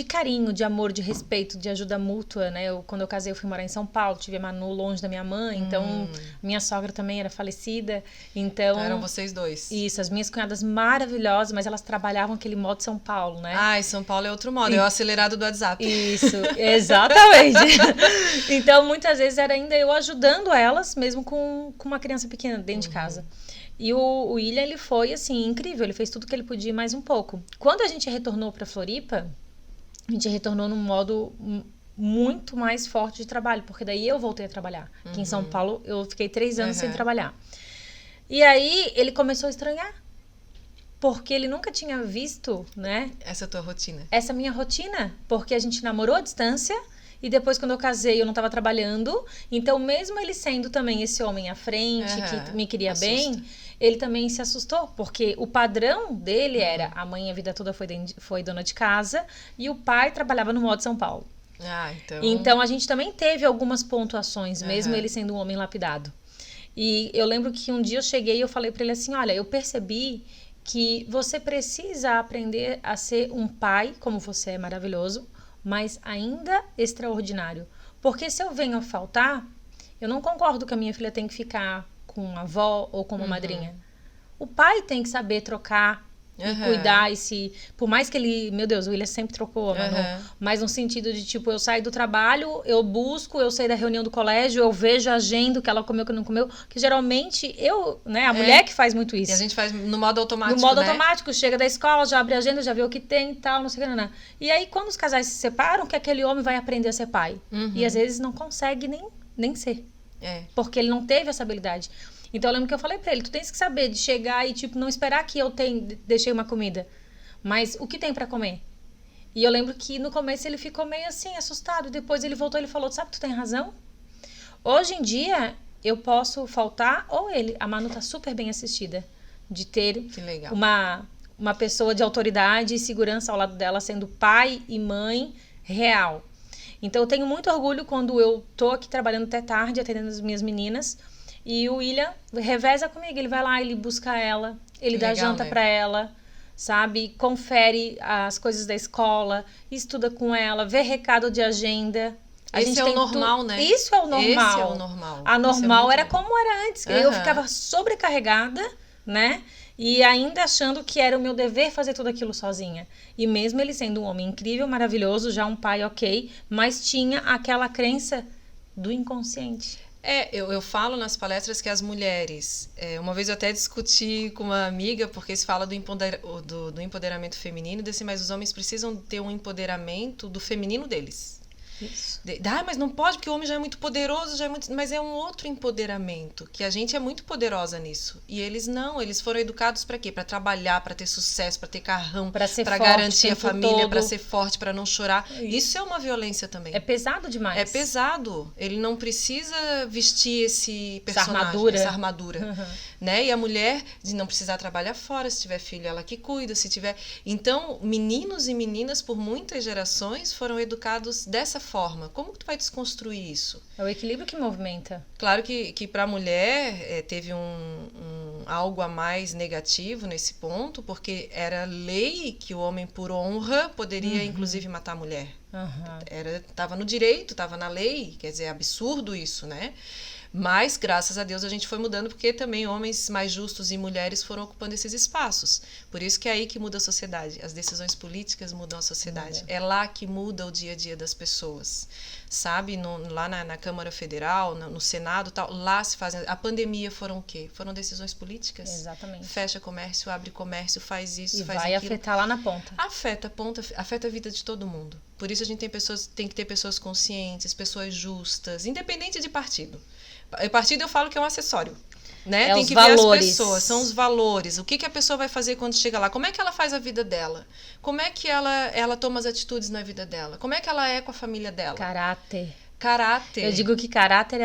carinho, de amor, de respeito, de ajuda mútua, né? Quando eu casei, eu fui morar em São Paulo, tive a Manu longe da minha mãe, então minha sogra também era falecida, então... Eram vocês dois. Isso, as minhas cunhadas maravilhosas, mas elas trabalhavam aquele modo São Paulo, né? E São Paulo é outro modo, é o acelerado do WhatsApp. Isso, exatamente. Então, muitas vezes era ainda eu ajudando elas, mesmo com uma criança pequena dentro de casa. E o William, ele foi, assim, incrível, ele fez tudo que ele podia e mais um pouco. Quando a gente retornou para Floripa, a gente retornou num modo muito mais forte de trabalho, porque daí eu voltei a trabalhar. Aqui em São Paulo, eu fiquei 3 anos sem trabalhar. E aí, ele começou a estranhar, porque ele nunca tinha visto, né? Essa tua rotina. Essa minha rotina, porque a gente namorou à distância, e depois, quando eu casei, eu não estava trabalhando. Então, mesmo ele sendo também esse homem à frente, que me queria bem, ele também se assustou. Porque o padrão dele era, a mãe a vida toda foi dona de casa, e o pai trabalhava no modo São Paulo. Então, a gente também teve algumas pontuações, mesmo ele sendo um homem lapidado. E eu lembro que um dia eu cheguei e eu falei para ele assim, olha, eu percebi que você precisa aprender a ser um pai, como você é maravilhoso, mas ainda extraordinário. Porque se eu venho a faltar, eu não concordo que a minha filha tem que ficar com uma avó ou com uma madrinha. O pai tem que saber trocar e cuidar. Por mais que ele... Meu Deus, o William sempre trocou, mas no sentido de, tipo, eu saio do trabalho, eu busco, eu saio da reunião do colégio, eu vejo a agenda, o que ela comeu, o que não comeu. Que geralmente a mulher que faz muito isso. E a gente faz no modo automático, No modo automático, chega da escola, já abre a agenda, já vê o que tem e tal, não sei o que, não. E aí, quando os casais se separam, que aquele homem vai aprender a ser pai. E às vezes não consegue nem ser. Porque ele não teve essa habilidade. Então, eu lembro que eu falei pra ele, tu tens que saber de chegar e, tipo, não esperar que eu deixei uma comida. Mas o que tem pra comer? E eu lembro que no começo ele ficou meio assim, assustado. Depois ele voltou e ele falou, sabe, tu tem razão? Hoje em dia, eu posso faltar ou ele. A Manu tá super bem assistida. De ter uma pessoa de autoridade e segurança ao lado dela, sendo pai e mãe real. Então, eu tenho muito orgulho quando eu tô aqui trabalhando até tarde, atendendo as minhas meninas. E o William reveza comigo, ele vai lá, ele busca ela, ele dá janta pra ela, sabe? Confere as coisas da escola, estuda com ela, vê recado de agenda. Esse é o normal, né? Isso é o normal. Esse é o normal. A normal era normal. como era antes. Eu ficava sobrecarregada, né? E ainda achando que era o meu dever fazer tudo aquilo sozinha. E mesmo ele sendo um homem incrível, maravilhoso, já um pai ok, mas tinha aquela crença do inconsciente. Eu falo nas palestras que as mulheres... uma vez eu até discuti com uma amiga, porque se fala do empoderamento feminino, mas os homens precisam ter um empoderamento do feminino deles. Isso. Mas não pode, porque o homem já é muito poderoso, mas é um outro empoderamento, que a gente é muito poderosa nisso. E eles não, eles foram educados para quê? Para trabalhar, para ter sucesso, para ter carrão, para garantir a família, para ser forte, para não chorar. Isso é uma violência também. É pesado demais. É pesado. Ele não precisa vestir esse personagem, essa armadura. Né? E a mulher de não precisar trabalhar fora, se tiver filho, ela que cuida, se tiver... Então, meninos e meninas, por muitas gerações, foram educados dessa forma. Como que tu vai desconstruir isso? É o equilíbrio que movimenta. Claro que para a mulher teve algo a mais negativo nesse ponto, porque era lei que o homem, por honra, poderia inclusive matar a mulher. Estava no direito, estava na lei, quer dizer, é absurdo isso, né? Mas, graças a Deus, a gente foi mudando, porque também homens mais justos e mulheres foram ocupando esses espaços. Por isso que é aí que muda a sociedade. As decisões políticas mudam a sociedade. É lá que muda o dia a dia das pessoas. Sabe? Lá na Câmara Federal, no Senado, tal, lá se fazem... A pandemia foram o quê? Foram decisões políticas? Exatamente. Fecha comércio, abre comércio, faz isso, e faz vai aquilo. afetar lá na ponta. Afeta a vida de todo mundo. Por isso a gente tem que ter pessoas conscientes, pessoas justas, independente de partido. O partido eu falo que é um acessório, né? Tem que ver as pessoas, são os valores. O que a pessoa vai fazer quando chega lá? Como é que ela faz a vida dela? Como é que ela toma as atitudes na vida dela? Como é que ela é com a família dela? Caráter. Eu digo que caráter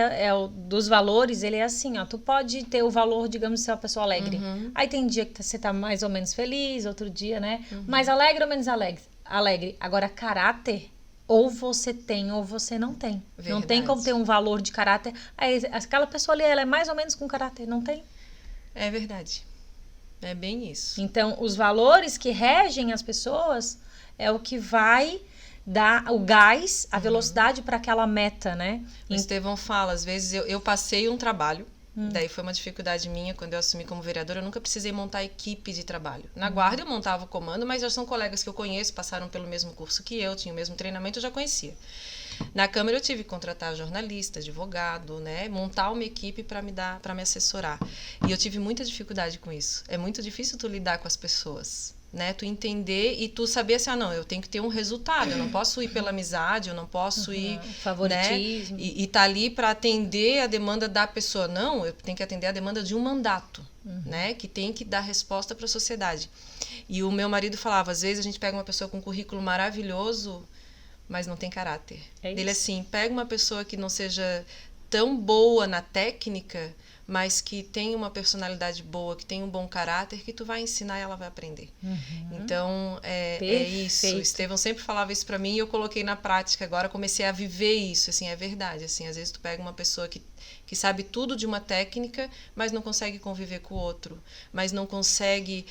dos valores, ele é assim, ó. Tu pode ter o valor, digamos, de ser uma pessoa alegre. Aí tem dia que você tá mais ou menos feliz, outro dia, né? Mais alegre ou menos alegre. Agora, caráter... Ou você tem ou você não tem. Verdade. Não tem como ter um valor de caráter. Aí, aquela pessoa ali, ela é mais ou menos com caráter, não tem? É verdade. É bem isso. Então, os valores que regem as pessoas é o que vai dar o gás, a velocidade para aquela meta, né? O Estevão fala, às vezes eu passei um trabalho, daí foi uma dificuldade minha quando eu assumi como vereadora, eu nunca precisei montar equipe de trabalho. Na guarda eu montava o comando, mas já são colegas que eu conheço, passaram pelo mesmo curso que eu, tinham o mesmo treinamento, eu já conhecia. Na Câmara eu tive que contratar jornalista, advogado, né? Montar uma equipe para me assessorar. E eu tive muita dificuldade com isso. É muito difícil tu lidar com as pessoas. Né, tu entender e tu saber assim, não, eu tenho que ter um resultado, eu não posso ir pela amizade, eu não posso ir, favoritismo, né, e tá ali para atender a demanda da pessoa, não, eu tenho que atender a demanda de um mandato, né, que tem que dar resposta para a sociedade. E o meu marido falava, às vezes a gente pega uma pessoa com um currículo maravilhoso, mas não tem caráter. Ele assim, pega uma pessoa que não seja tão boa na técnica, mas que tem uma personalidade boa, que tem um bom caráter, que tu vai ensinar e ela vai aprender. Então, é isso. O Estevão sempre falava isso pra mim e eu coloquei na prática. Agora comecei a viver isso, assim, é verdade. Assim, às vezes tu pega uma pessoa que sabe tudo de uma técnica, mas não consegue conviver com o outro, mas não consegue,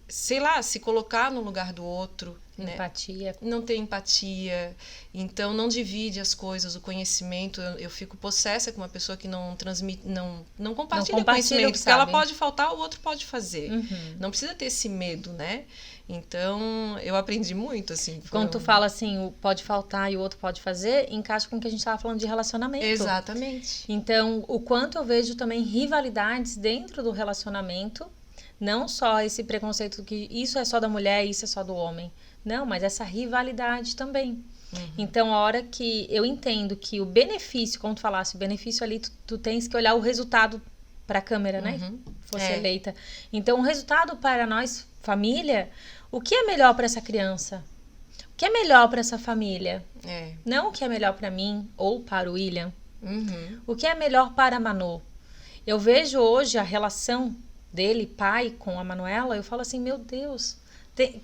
sei lá, se colocar no lugar do outro. Empatia. Né? Não tem empatia, então não divide as coisas, o conhecimento. Eu fico possessa com uma pessoa que não transmite, não compartilha o conhecimento, porque ela pode faltar, o outro pode fazer. Não precisa ter esse medo, né? Então, eu aprendi muito, assim. Quando tu fala assim, o pode faltar e o outro pode fazer, encaixa com o que a gente estava falando de relacionamento. Exatamente. Então, o quanto eu vejo também rivalidades dentro do relacionamento, não só esse preconceito que isso é só da mulher, isso é só do homem. Não, mas essa rivalidade também. Então, a hora que eu entendo que o benefício, como tu falasse, o benefício ali, tu tens que olhar o resultado para a câmera, né? Fosse eleita. Então, o resultado para nós, família, o que é melhor para essa criança? O que é melhor para essa família? Não o que é melhor para mim ou para o William. O que é melhor para a Manu? Eu vejo hoje a relação dele, pai, com a Manuela, eu falo assim, meu Deus...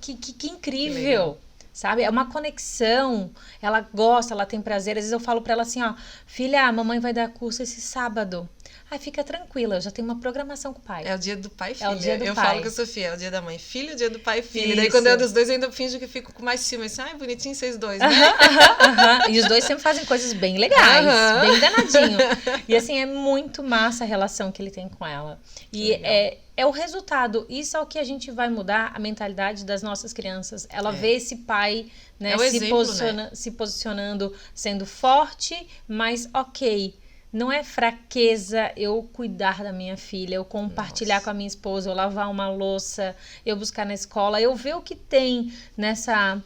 Que incrível, sabe? É uma conexão, ela gosta, ela tem prazer. Às vezes eu falo pra ela assim, ó, filha, a mamãe vai dar curso esse sábado. Ai, fica tranquila, eu já tenho uma programação com o pai. É o dia do pai e filha. É o dia do eu pai. falo com a Sofia, é o dia da mãe e filho, o dia do pai e filha. Isso. Daí quando é dos dois, eu ainda finjo que fico com mais ciúme. Assim, ai, bonitinho vocês dois, né? E os dois sempre fazem coisas bem legais, bem danadinho. E assim, é muito massa a relação que ele tem com ela. E é o resultado. Isso é o que a gente vai mudar a mentalidade das nossas crianças. Ela vê esse pai, né, se posicionando, sendo forte, mas ok. Não é fraqueza eu cuidar da minha filha, eu compartilhar com a minha esposa, eu lavar uma louça, eu buscar na escola, eu ver o que tem nessa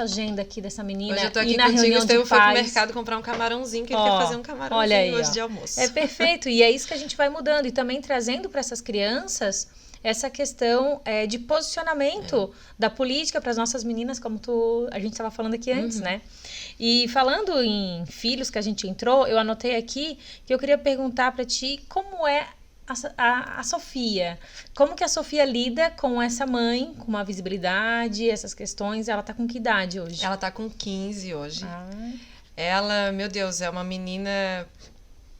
agenda aqui dessa menina. Hoje eu tô aqui e na contigo, reunião o Estevão de foi pro pais. mercado comprar um camarãozinho, que ele quer fazer um camarãozinho olha aí, hoje de almoço. É perfeito, e é isso que a gente vai mudando. E também trazendo para essas crianças essa questão de posicionamento da política para as nossas meninas, como a gente estava falando aqui antes, né? E falando em filhos que a gente entrou, eu anotei aqui que eu queria perguntar para ti como é a Sofia. Como que a Sofia lida com essa mãe, com uma visibilidade, essas questões? Ela tá com que idade hoje? Ela tá com 15 hoje. Ela, meu Deus, é uma menina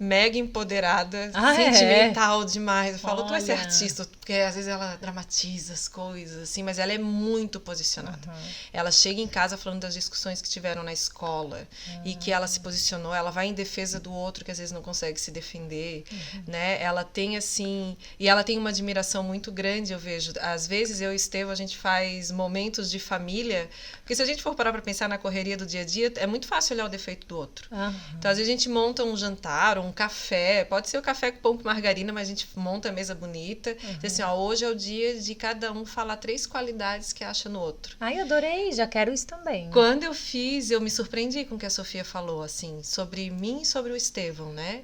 mega empoderada, sentimental demais. Eu falo, tu vai ser artista, porque às vezes ela dramatiza as coisas, assim, mas ela é muito posicionada. Ela chega em casa falando das discussões que tiveram na escola e que ela se posicionou, ela vai em defesa do outro que às vezes não consegue se defender, né? Ela tem, assim, e ela tem uma admiração muito grande, eu vejo. Às vezes eu e o Estevão, a gente faz momentos de família, porque se a gente for parar pra pensar na correria do dia a dia, é muito fácil olhar o defeito do outro. Então, às vezes a gente monta um jantar, um café, pode ser o café com pão com margarina, mas a gente monta a mesa bonita. Diz assim, ó, hoje é o dia de cada um falar 3 qualidades que acha no outro. Ai, adorei, já quero isso também. Quando eu fiz, eu me surpreendi com o que a Sofia falou, assim, sobre mim e sobre o Estevão, né?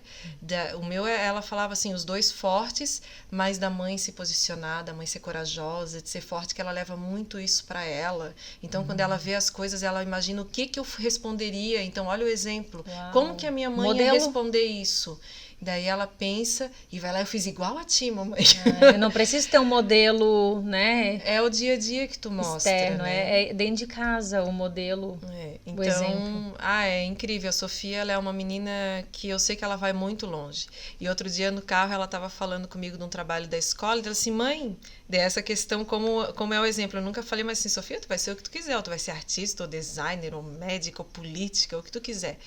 O meu, ela falava assim, os dois fortes, mas da mãe se posicionar, da mãe ser corajosa, de ser forte, que ela leva muito isso pra ela. Então, quando ela vê as coisas, ela imagina o que eu responderia. Então, olha o exemplo. Uau. Como que a minha mãe ia responder isso? Daí ela pensa e vai lá, eu fiz igual a ti, mamãe. Eu não preciso ter um modelo, né? É o dia a dia que tu mostra, externo, né? É dentro de casa o modelo, então, o exemplo. É incrível. A Sofia, ela é uma menina que eu sei que ela vai muito longe. E outro dia no carro ela estava falando comigo de um trabalho da escola e ela disse assim, mãe, dessa questão como é o exemplo. Eu nunca falei, mas assim, Sofia, tu vai ser o que tu quiser, ou tu vai ser artista, ou designer, ou médica, ou política, ou o que tu quiser.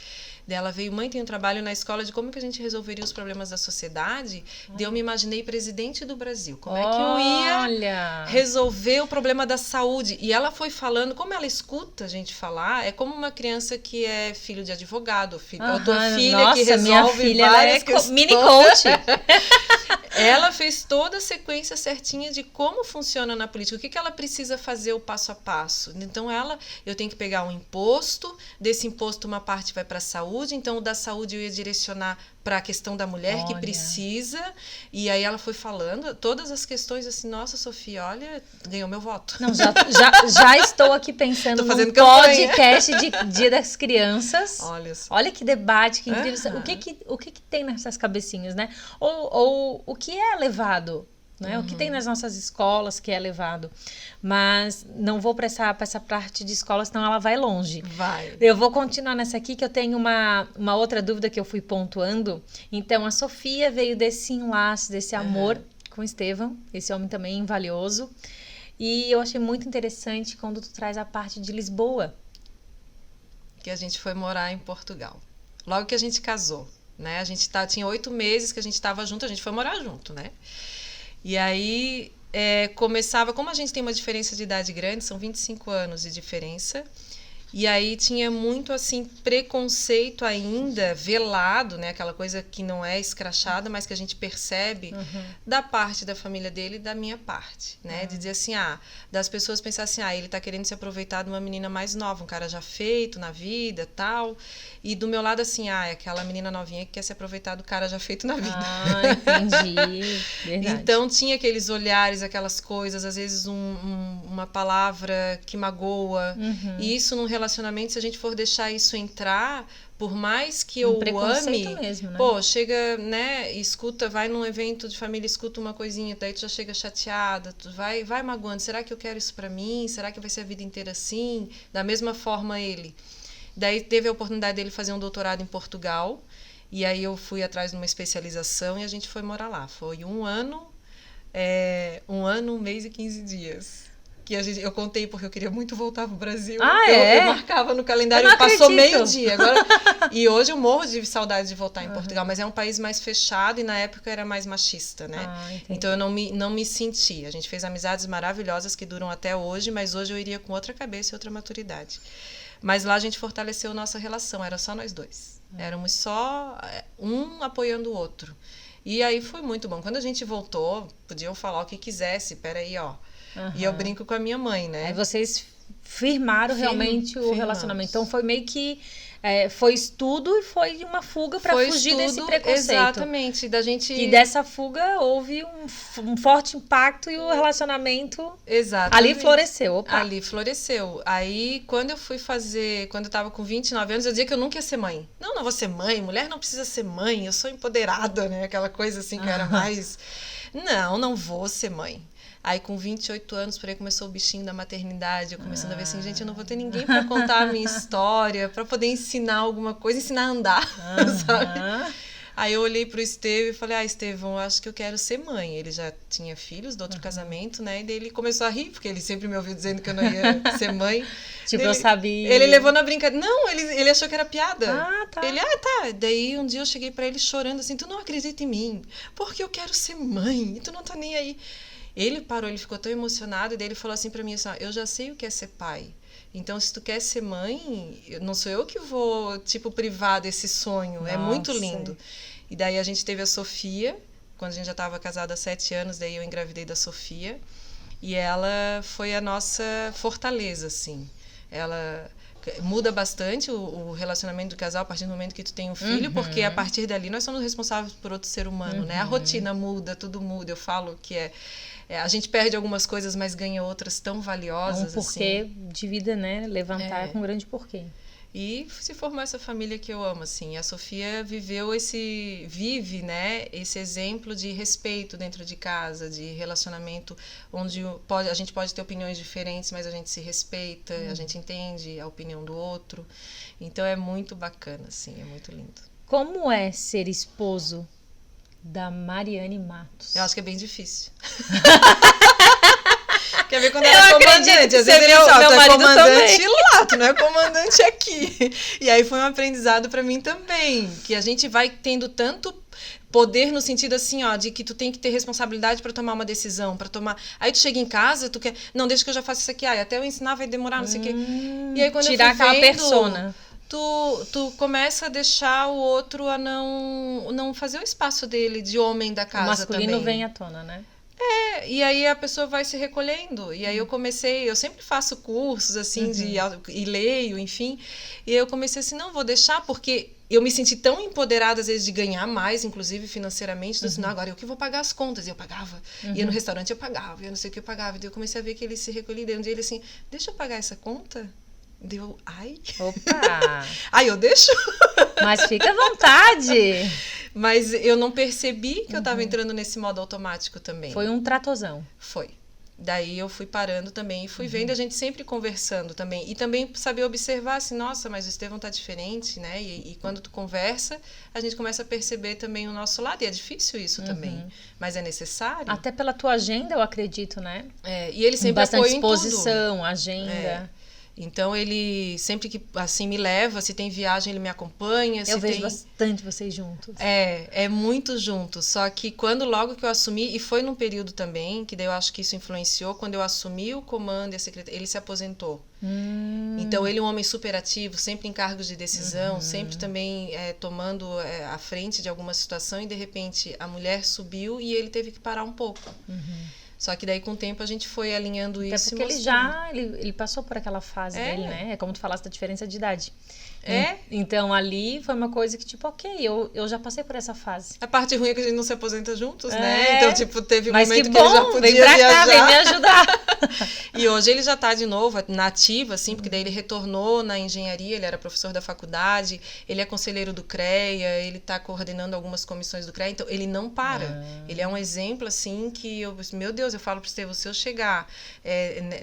Daí ela veio, mãe, tem um trabalho na escola de como que a gente resolveria os problemas da sociedade. Daí eu me imaginei presidente do Brasil. Como é que eu ia resolver o problema da saúde? E ela foi falando, como ela escuta a gente falar, é como uma criança que é filho de advogado, a tua filha nossa, que resolve minha filha, várias ela é mini coach. Ela fez toda a sequência certinha de como funciona na política, o que ela precisa fazer o passo a passo. Então, eu tenho que pegar um imposto, desse imposto uma parte vai para a saúde, então o da saúde eu ia direcionar para a questão da mulher que precisa, e aí ela foi falando todas as questões assim, nossa, Sofia, olha, ganhou meu voto. Não, já estou aqui pensando num podcast de Dia das Crianças. Olha que debate, que incrível. O que tem nessas cabecinhas, né? Ou o que é levado, né? O que tem nas nossas escolas que é levado. Mas não vou para essa parte de escola, senão ela vai longe. Eu vou continuar nessa aqui, que eu tenho uma outra dúvida que eu fui pontuando. Então, a Sofia veio desse enlace, desse amor com o Estevão, esse homem também valioso. E eu achei muito interessante quando tu traz a parte de Lisboa. Que a gente foi morar em Portugal. Logo que a gente casou, né? A gente tinha 8 meses que a gente estava junto, a gente foi morar junto, né? E aí começava, como a gente tem uma diferença de idade grande, são 25 anos de diferença, e aí tinha muito assim preconceito ainda, velado, né? Aquela coisa que não é escrachada, mas que a gente percebe da parte da família dele e da minha parte, né? De dizer assim, das pessoas pensar assim, ele tá querendo se aproveitar de uma menina mais nova, um cara já feito na vida, tal. E do meu lado assim, é aquela menina novinha que quer se aproveitar do cara já feito na vida. Entendi. Verdade. Então tinha aqueles olhares, aquelas coisas, às vezes uma palavra que magoa. E isso num relacionamento, se a gente for deixar isso entrar, por mais que eu ame, mesmo, né? Chega, né, escuta, vai num evento de família, escuta uma coisinha, daí tu já chega chateada, tu vai magoando, será que eu quero isso pra mim? Será que vai ser a vida inteira assim? Da mesma forma ele. Daí teve a oportunidade dele fazer um doutorado em Portugal, E aí eu fui atrás de uma especialização e a gente foi morar lá. Foi um ano, 1 mês e 15 dias. Que eu contei porque eu queria muito voltar pro Brasil. Eu marcava no calendário, passou meio-dia. Agora, e hoje eu morro de saudade de voltar em Portugal, mas é um país mais fechado e na época era mais machista, né? Então eu não me senti. A gente fez amizades maravilhosas que duram até hoje, mas hoje eu iria com outra cabeça e outra maturidade. Mas lá a gente fortaleceu nossa relação, era só nós dois. Éramos só um apoiando o outro. E aí foi muito bom. Quando a gente voltou, podiam falar o que quisesse, peraí, ó. E eu brinco com a minha mãe, né? Aí vocês firmaram realmente o relacionamento. Então foi meio que foi estudo e foi uma fuga para fugir desse preconceito. Exatamente. E dessa fuga houve um forte impacto e o relacionamento ali floresceu. Opa. Ali floresceu. Aí quando eu tava com 29 anos, eu dizia que eu nunca ia ser mãe. Não vou ser mãe, mulher não precisa ser mãe, eu sou empoderada, né? Aquela coisa assim que eu era mais... Não vou ser mãe. Aí, com 28 anos, por aí começou o bichinho da maternidade. Eu começando a ver assim, gente, eu não vou ter ninguém para contar a minha história, para poder ensinar alguma coisa, ensinar a andar, sabe? Aí eu olhei pro Estevão e falei, Estevão, eu acho que eu quero ser mãe. Ele já tinha filhos do outro casamento, né? E daí ele começou a rir, porque ele sempre me ouviu dizendo que eu não ia ser mãe. Eu sabia. Ele levou na brincadeira. Não, ele achou que era piada. Tá. Ele, tá. Daí um dia eu cheguei para ele chorando assim, tu não acredita em mim, porque eu quero ser mãe, e tu não tá nem aí. Ele parou, ele ficou tão emocionado, e daí ele falou assim pra mim, assim, eu já sei o que é ser pai. Então, se tu quer ser mãe, não sou eu que vou, privar desse sonho. Nossa. É muito lindo. E daí a gente teve a Sofia, quando a gente já estava casada há 7 anos, daí eu engravidei da Sofia. E ela foi a nossa fortaleza, assim. Ela muda bastante o relacionamento do casal a partir do momento que tu tem um filho, porque a partir dali nós somos responsáveis por outro ser humano, né? A rotina muda, tudo muda. Eu falo que a gente perde algumas coisas, mas ganha outras tão valiosas. É um porquê de vida, né? Levantar com um grande porquê. E se formou essa família que eu amo, assim. A Sofia vive, né, esse exemplo de respeito dentro de casa, de relacionamento onde a gente pode ter opiniões diferentes, mas a gente se respeita, a gente entende a opinião do outro. Então é muito bacana, assim, é muito lindo. Como é ser esposo da Mariane Matos? Eu acho que é bem difícil. Quer ver quando ela é comandante? Às vezes ele tu é comandante lá, tu não é comandante aqui. E aí foi um aprendizado pra mim também, que a gente vai tendo tanto poder no sentido assim, ó, de que tu tem que ter responsabilidade pra tomar uma decisão, pra tomar... Aí tu chega em casa, tu quer... Não, deixa que eu já faço isso aqui. Até eu ensinar vai demorar, não sei o quê. E aí quando tirar aquela persona. Tu começa a deixar o outro a não fazer o espaço dele de homem da casa também. O masculino vem à tona, né? E aí a pessoa vai se recolhendo. E aí eu sempre faço cursos, assim, e leio, enfim. E aí eu comecei assim, não, vou deixar, porque eu me senti tão empoderada, às vezes, de ganhar mais, inclusive financeiramente. Então, assim, não, agora eu que vou pagar as contas. E eu pagava. Ia no restaurante, eu pagava. Eu não sei o que eu pagava. E daí eu comecei a ver que ele se recolhia. Daí um dia ele assim, deixa eu pagar essa conta? Deu, Opa! Ai, eu deixo? Mas fica à vontade! Mas eu não percebi que eu estava entrando nesse modo automático também. Foi um tratozão. Foi. Daí eu fui parando também e fui vendo a gente sempre conversando também. E também saber observar assim, nossa, mas o Estevão tá diferente, né? E quando tu conversa, a gente começa a perceber também o nosso lado. E é difícil isso também, mas é necessário. Até pela tua agenda, eu acredito, né? E ele sempre apoia em tudo. Bastante exposição, agenda. Então, ele sempre que assim me leva, se tem viagem, ele me acompanha. Eu vejo bastante vocês juntos. É muito juntos. Só que logo que eu assumi, e foi num período também, que daí eu acho que isso influenciou, quando eu assumi o comando e a secretaria, ele se aposentou. Então, ele é um homem super ativo, sempre em cargos de decisão, sempre também tomando a frente de alguma situação, e de repente a mulher subiu e ele teve que parar um pouco. Só que daí com o tempo a gente foi alinhando isso. Até porque ele passou por aquela fase dele, né? É como tu falaste da diferença de idade. Então ali foi uma coisa que eu já passei por essa fase. A parte ruim é que a gente não se aposenta juntos, né? Então teve um momento que ele já podia vem pra viajar. Cá, vem me ajudar. E hoje ele já tá de novo na ativa, assim, porque daí ele retornou na engenharia, ele era professor da faculdade, ele é conselheiro do CREA, ele tá coordenando algumas comissões do CREA, então ele não para. Ele é um exemplo, assim, que meu Deus, eu falo pro Estevão, se eu chegar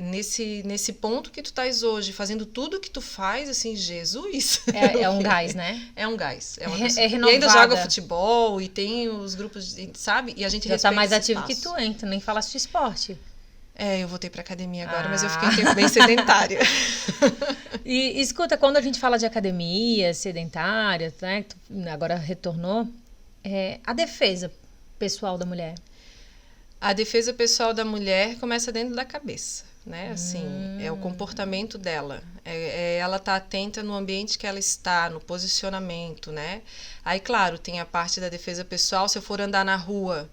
nesse ponto que tu estás hoje, fazendo tudo que tu faz, assim, Jesus, gás. É um gás, né? É um gás. É uma É pessoa. E renovada. ainda joga futebol e tem os grupos, sabe? E a gente Já tá respeita mais esse ativo que espaço. tu, hein? Tu nem falaste de esporte. Eu voltei pra academia agora, mas eu Ah. fiquei um tempo bem sedentária. E escuta, quando a gente fala de academia, sedentária, né? Que tu agora retornou, a defesa pessoal da mulher. A defesa pessoal da mulher começa dentro da cabeça, né? Assim, é o comportamento dela. Ela tá atenta no ambiente que ela está, no posicionamento, né? Aí, claro, tem a parte da defesa pessoal. Se eu for andar na rua,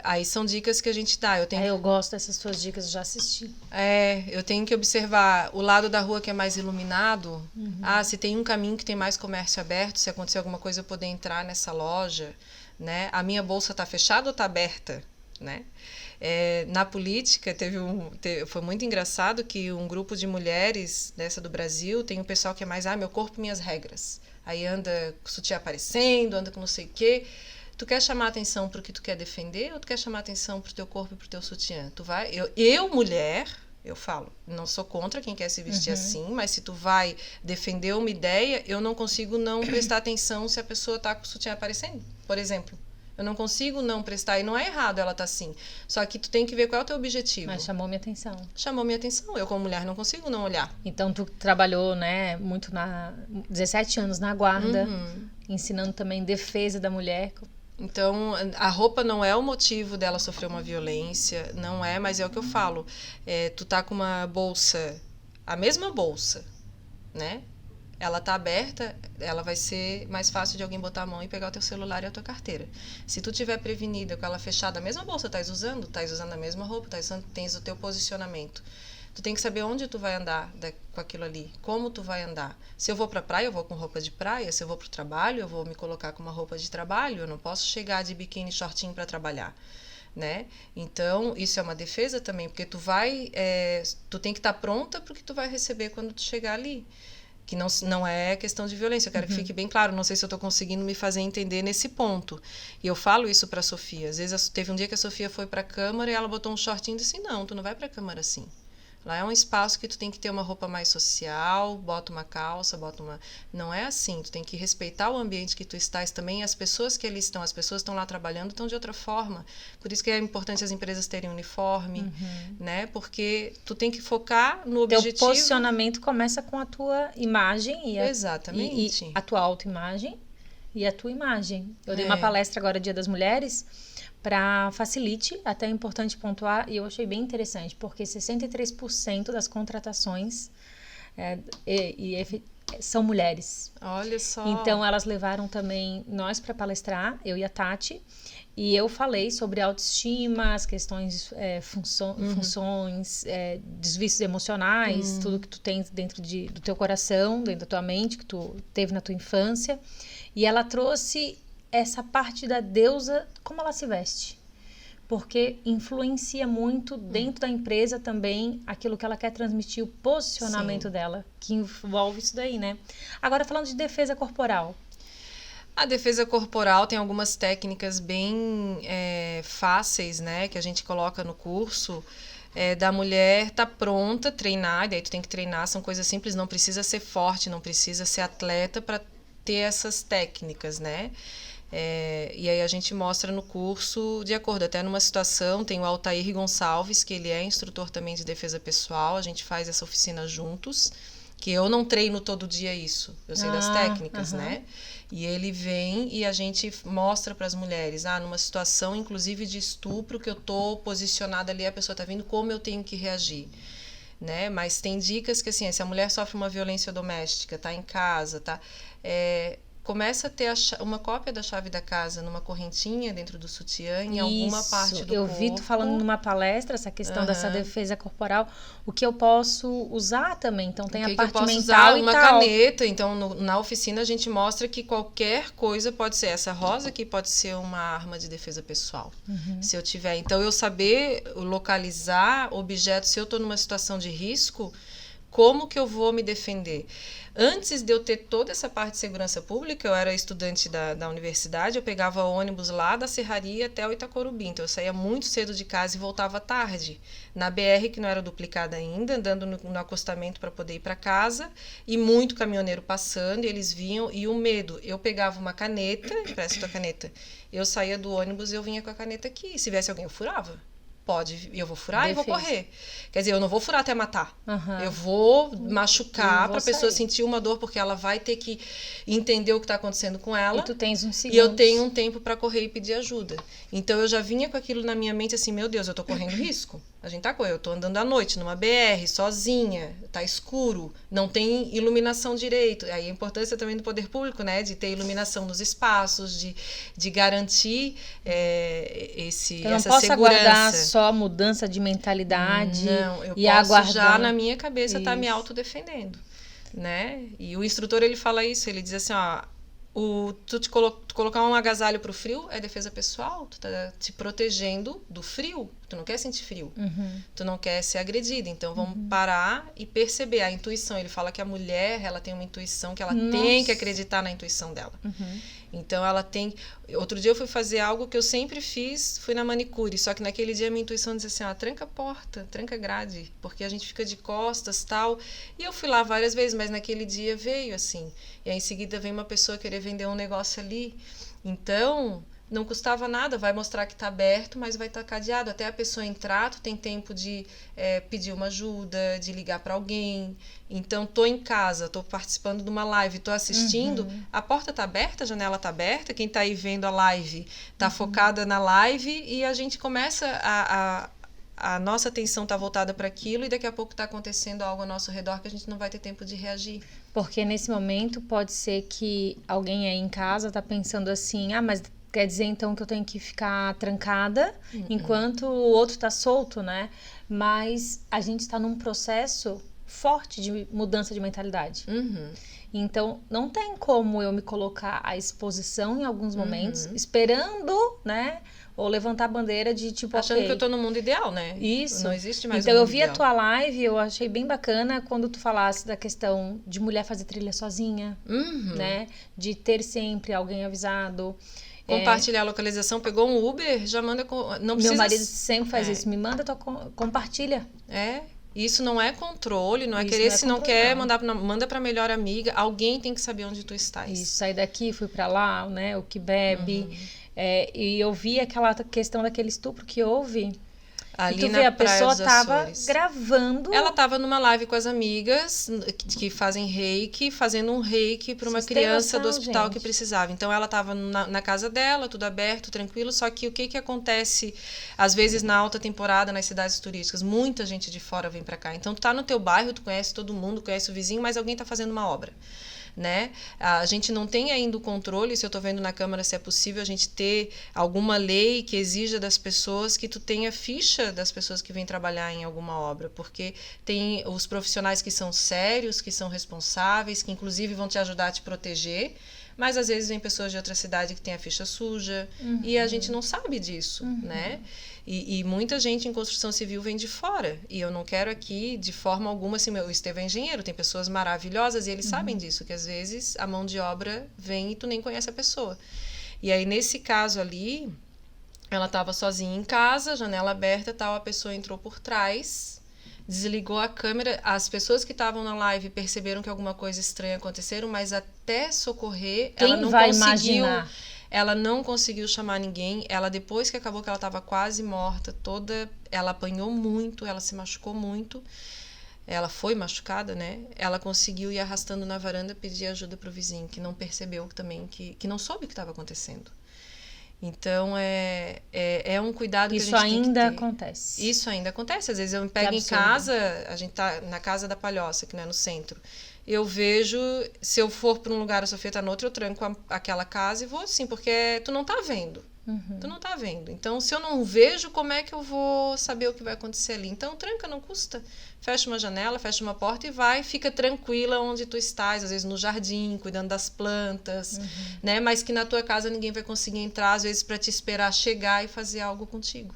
aí são dicas que a gente dá. Eu gosto dessas tuas dicas, eu já assisti. Eu tenho que observar o lado da rua que é mais iluminado. Se tem um caminho que tem mais comércio aberto, se acontecer alguma coisa eu poder entrar nessa loja, né? A minha bolsa tá fechada ou tá aberta, né? Na política foi muito engraçado que um grupo de mulheres dessa do Brasil tem um pessoal que é mais meu corpo, minhas regras. Aí anda com o sutiã aparecendo, anda com não sei o quê. Tu quer chamar atenção pro que tu quer defender ou tu quer chamar atenção pro teu corpo e pro teu sutiã? Tu vai, mulher, eu falo, não sou contra quem quer se vestir assim, mas se tu vai defender uma ideia, eu não consigo não prestar atenção se a pessoa tá com o sutiã aparecendo, por exemplo. Eu não consigo não prestar, e não é errado ela tá assim. Só que tu tem que ver qual é o teu objetivo. Mas chamou minha atenção. Chamou minha atenção. Eu, como mulher, não consigo não olhar. Então, tu trabalhou, né, muito 17 anos na guarda, ensinando também defesa da mulher. Então, a roupa não é o motivo dela sofrer uma violência, não é, mas é o que eu falo. Tu tá com uma bolsa, a mesma bolsa, né? Ela tá aberta, ela vai ser mais fácil de alguém botar a mão e pegar o teu celular e a tua carteira. Se tu tiver prevenida com ela fechada, a mesma bolsa estás usando a mesma roupa, tens o teu posicionamento. Tu tem que saber onde tu vai andar com aquilo ali, como tu vai andar. Se eu vou pra praia, eu vou com roupa de praia. Se eu vou pro trabalho, eu vou me colocar com uma roupa de trabalho. Eu não posso chegar de biquíni e shortinho para trabalhar, né? Então, isso é uma defesa também, porque tu tem que estar pronta pro que tu vai receber quando tu chegar ali. Que não é questão de violência, eu quero que fique bem claro, não sei se eu estou conseguindo me fazer entender nesse ponto. E eu falo isso para a Sofia, às vezes teve um dia que a Sofia foi para a câmara e ela botou um shortinho e disse, não, tu não vai para a câmara assim. Lá é um espaço que tu tem que ter uma roupa mais social, bota uma calça, Não é assim, tu tem que respeitar o ambiente que tu estás também, as pessoas que ali estão, as pessoas que estão lá trabalhando estão de outra forma. Por isso que é importante as empresas terem uniforme, né? Porque tu tem que focar no objetivo. Teu posicionamento começa com a tua imagem Exatamente. E a tua autoimagem e a tua imagem. Eu dei uma palestra agora, Dia das Mulheres, para Facilite, até é importante pontuar, e eu achei bem interessante, porque 63% das contratações são mulheres. Olha só. Então, elas levaram também nós para palestrar, eu e a Tati, e eu falei sobre autoestima, as questões, funções, desvícios emocionais, tudo que tu tens dentro do teu coração, dentro da tua mente, que tu teve na tua infância, e ela trouxe essa parte da deusa, como ela se veste. Porque influencia muito dentro da empresa também aquilo que ela quer transmitir, o posicionamento dela, que envolve isso daí, né? Agora, falando de defesa corporal. A defesa corporal tem algumas técnicas bem fáceis, né? Que a gente coloca no curso. Da mulher tá pronta, treinar, e daí tu tem que treinar, são coisas simples, não precisa ser forte, não precisa ser atleta para ter essas técnicas, né? E aí a gente mostra no curso de acordo, até numa situação, tem o Altair Gonçalves, que ele é instrutor também de defesa pessoal, a gente faz essa oficina juntos, que eu não treino todo dia isso, eu sei das técnicas, né? E ele vem e a gente mostra para as mulheres, numa situação inclusive de estupro, que eu tô posicionada ali, a pessoa tá vindo, como eu tenho que reagir, né? Mas tem dicas que assim, se a mulher sofre uma violência doméstica, tá em casa, começa a ter uma cópia da chave da casa numa correntinha dentro do sutiã, em alguma parte do corpo. Eu vi tu falando numa palestra, essa questão dessa defesa corporal, o que eu posso usar também. Então tem a parte que eu posso mental usar e uma tal. caneta. Então na oficina a gente mostra que qualquer coisa pode ser. Essa rosa aqui pode ser uma arma de defesa pessoal. Se eu tiver. Então eu saber localizar objetos, se eu estou numa situação de risco, como que eu vou me defender? Antes de eu ter toda essa parte de segurança pública, eu era estudante da universidade, eu pegava ônibus lá da Serraria até o Itacorubi. Então, eu saía muito cedo de casa e voltava tarde. Na BR, que não era duplicada ainda, andando no acostamento para poder ir para casa. E muito caminhoneiro passando, e eles vinham. E o medo, eu pegava uma caneta, empresta a caneta. Eu saía do ônibus e eu vinha com a caneta aqui. E se viesse alguém, eu furava. Pode, eu vou furar e vou correr. Quer dizer, eu não vou furar até matar. Eu vou machucar para a pessoa sentir uma dor, porque ela vai ter que entender o que está acontecendo com ela. E tu tens um segundo. E eu tenho um tempo para correr e pedir ajuda. Então, eu já vinha com aquilo na minha mente assim, meu Deus, eu tô correndo risco. A gente tá correndo, eu tô andando à noite numa BR, sozinha, tá escuro, não tem iluminação direito. Aí a importância também do poder público, né, de ter iluminação nos espaços, de garantir essa segurança. Eu não posso aguardar só mudança de mentalidade. Não, eu e posso aguardar. Já na minha cabeça tá me autodefendendo, né? E o instrutor, ele fala isso, ele diz assim, ó, tu colocar um agasalho pro frio é defesa pessoal, tu tá te protegendo do frio, tu não quer sentir frio, tu não quer ser agredida, então vamos parar e perceber a intuição. Ele fala que a mulher, ela tem uma intuição, que ela tem que acreditar na intuição dela. Então ela tem... Outro dia eu fui fazer algo que eu sempre fiz, fui na manicure, só que naquele dia a minha intuição disse assim, tranca a porta, tranca a grade, porque a gente fica de costas, tal. E eu fui lá várias vezes, mas naquele dia veio assim. E aí em seguida vem uma pessoa querer vender um negócio ali. Então, não custava nada, vai mostrar que está aberto, mas vai estar cadeado. Até a pessoa entrar, tu tem tempo de pedir uma ajuda, de ligar para alguém. Então, tô em casa, tô participando de uma live, tô assistindo, a porta tá aberta, a janela tá aberta, quem tá aí vendo a live tá focada na live e a gente começa a nossa atenção tá voltada para aquilo e daqui a pouco tá acontecendo algo ao nosso redor que a gente não vai ter tempo de reagir. Porque nesse momento pode ser que alguém aí em casa tá pensando assim, mas quer dizer então que eu tenho que ficar trancada enquanto o outro tá solto, né? Mas a gente está num processo forte de mudança de mentalidade. Então, não tem como eu me colocar à exposição em alguns momentos, esperando, né? Ou levantar a bandeira de tipo, achando que eu tô no mundo ideal, né? Isso. Não existe mais então, um mundo eu vi ideal. a tua live, eu achei bem bacana quando tu falasse da questão de mulher fazer trilha sozinha, né? De ter sempre alguém avisado. Compartilhar a localização, pegou um Uber, já manda... Não precisa... Meu marido sempre faz isso, me manda, compartilha. Isso não é controle, não é Isso querer, não é se não controle, quer, não. manda pra melhor amiga, alguém tem que saber onde tu estás. Isso, sair daqui, fui pra lá, né, o que bebe. E eu vi aquela questão daquele estupro que houve. Ali e tu na vê, a Praia pessoa dos tava Açores. gravando. Ela tava numa live com as amigas que fazem reiki, fazendo um reiki para uma criança do hospital, gente, que precisava. Então ela tava na casa dela, tudo aberto, tranquilo, só que o que acontece às vezes na alta temporada nas cidades turísticas? Muita gente de fora vem para cá. Então tu tá no teu bairro, tu conhece todo mundo, conhece o vizinho, mas alguém tá fazendo uma obra. Né? A gente não tem ainda o controle, se eu estou vendo na Câmara se é possível a gente ter alguma lei que exija das pessoas que tu tenha ficha das pessoas que vêm trabalhar em alguma obra, porque tem os profissionais que são sérios, que são responsáveis, que inclusive vão te ajudar a te proteger, mas às vezes vem pessoas de outra cidade que tem a ficha suja e a gente não sabe disso, né? E muita gente em construção civil vem de fora. E eu não quero aqui, de forma alguma, assim, o Estevão é engenheiro, tem pessoas maravilhosas e eles sabem disso, que às vezes a mão de obra vem e tu nem conhece a pessoa. E aí, nesse caso ali, ela estava sozinha em casa, janela aberta, tal, a pessoa entrou por trás, desligou a câmera, as pessoas que estavam na live perceberam que alguma coisa estranha aconteceu, mas até socorrer, quem ela não vai conseguiu... imaginar? Ela não conseguiu chamar ninguém. Ela, depois que acabou, que ela estava quase morta, ela apanhou muito, ela se machucou muito. Ela foi machucada, né? Ela conseguiu ir arrastando na varanda, pedir ajuda para o vizinho, que não percebeu também, que não soube o que estava acontecendo. Então, é um cuidado que a gente tem que ter. Isso ainda acontece. Isso ainda acontece. Às vezes eu me pego em casa, a gente tá na Casa da Palhoça, que não é no centro. Eu vejo, se eu for para um lugar, a Sofia tá no outro, eu tranco aquela casa e vou assim, porque tu não tá vendo. Tu não tá vendo. Então, se eu não vejo, como é que eu vou saber o que vai acontecer ali? Então, tranca, não custa. Fecha uma janela, fecha uma porta e vai, fica tranquila onde tu estás, às vezes no jardim, cuidando das plantas, né? Mas que na tua casa ninguém vai conseguir entrar, às vezes, para te esperar chegar e fazer algo contigo.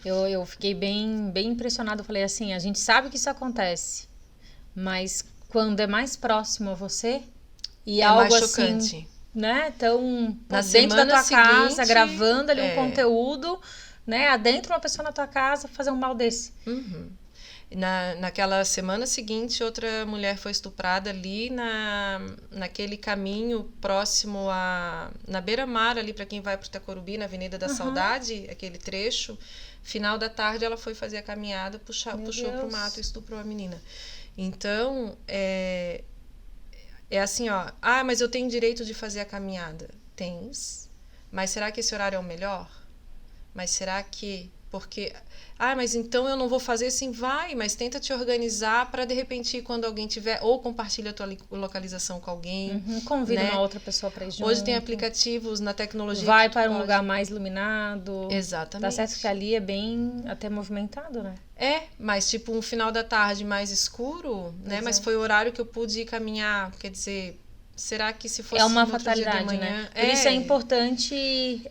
Eu fiquei bem impressionada. Eu falei assim, a gente sabe que isso acontece, mas quando é mais próximo a você e É algo mais assim, chocante. né? Então, Na dentro da tua semana casa, seguinte, gravando ali um conteúdo, né? Adentra uma pessoa na tua casa fazer um mal desse. Naquela semana seguinte, outra mulher foi estuprada ali naquele caminho próximo na beira-mar, ali para quem vai para o Itacorubi, na Avenida da Saudade, aquele trecho. Final da tarde, ela foi fazer a caminhada, puxou para o mato e estuprou a menina. Então, é assim, ó. Ah, mas eu tenho direito de fazer a caminhada. Tens. Mas será que esse horário é o melhor? Mas será que... Porque... Ah, mas então eu não vou fazer assim? Vai, mas tenta te organizar para, de repente, quando alguém tiver... Ou compartilha a tua localização com alguém. Convida né? uma outra pessoa para ir junto. Hoje tem aplicativos na tecnologia. Vai para um lugar mais iluminado. Exatamente. Tá certo que ali é bem até movimentado, né? Mas tipo um final da tarde mais escuro, né? Mas foi o horário que eu pude ir caminhar. Quer dizer, será que se fosse é uma no outro dia de fatalidade, manhã... né? Por isso é importante...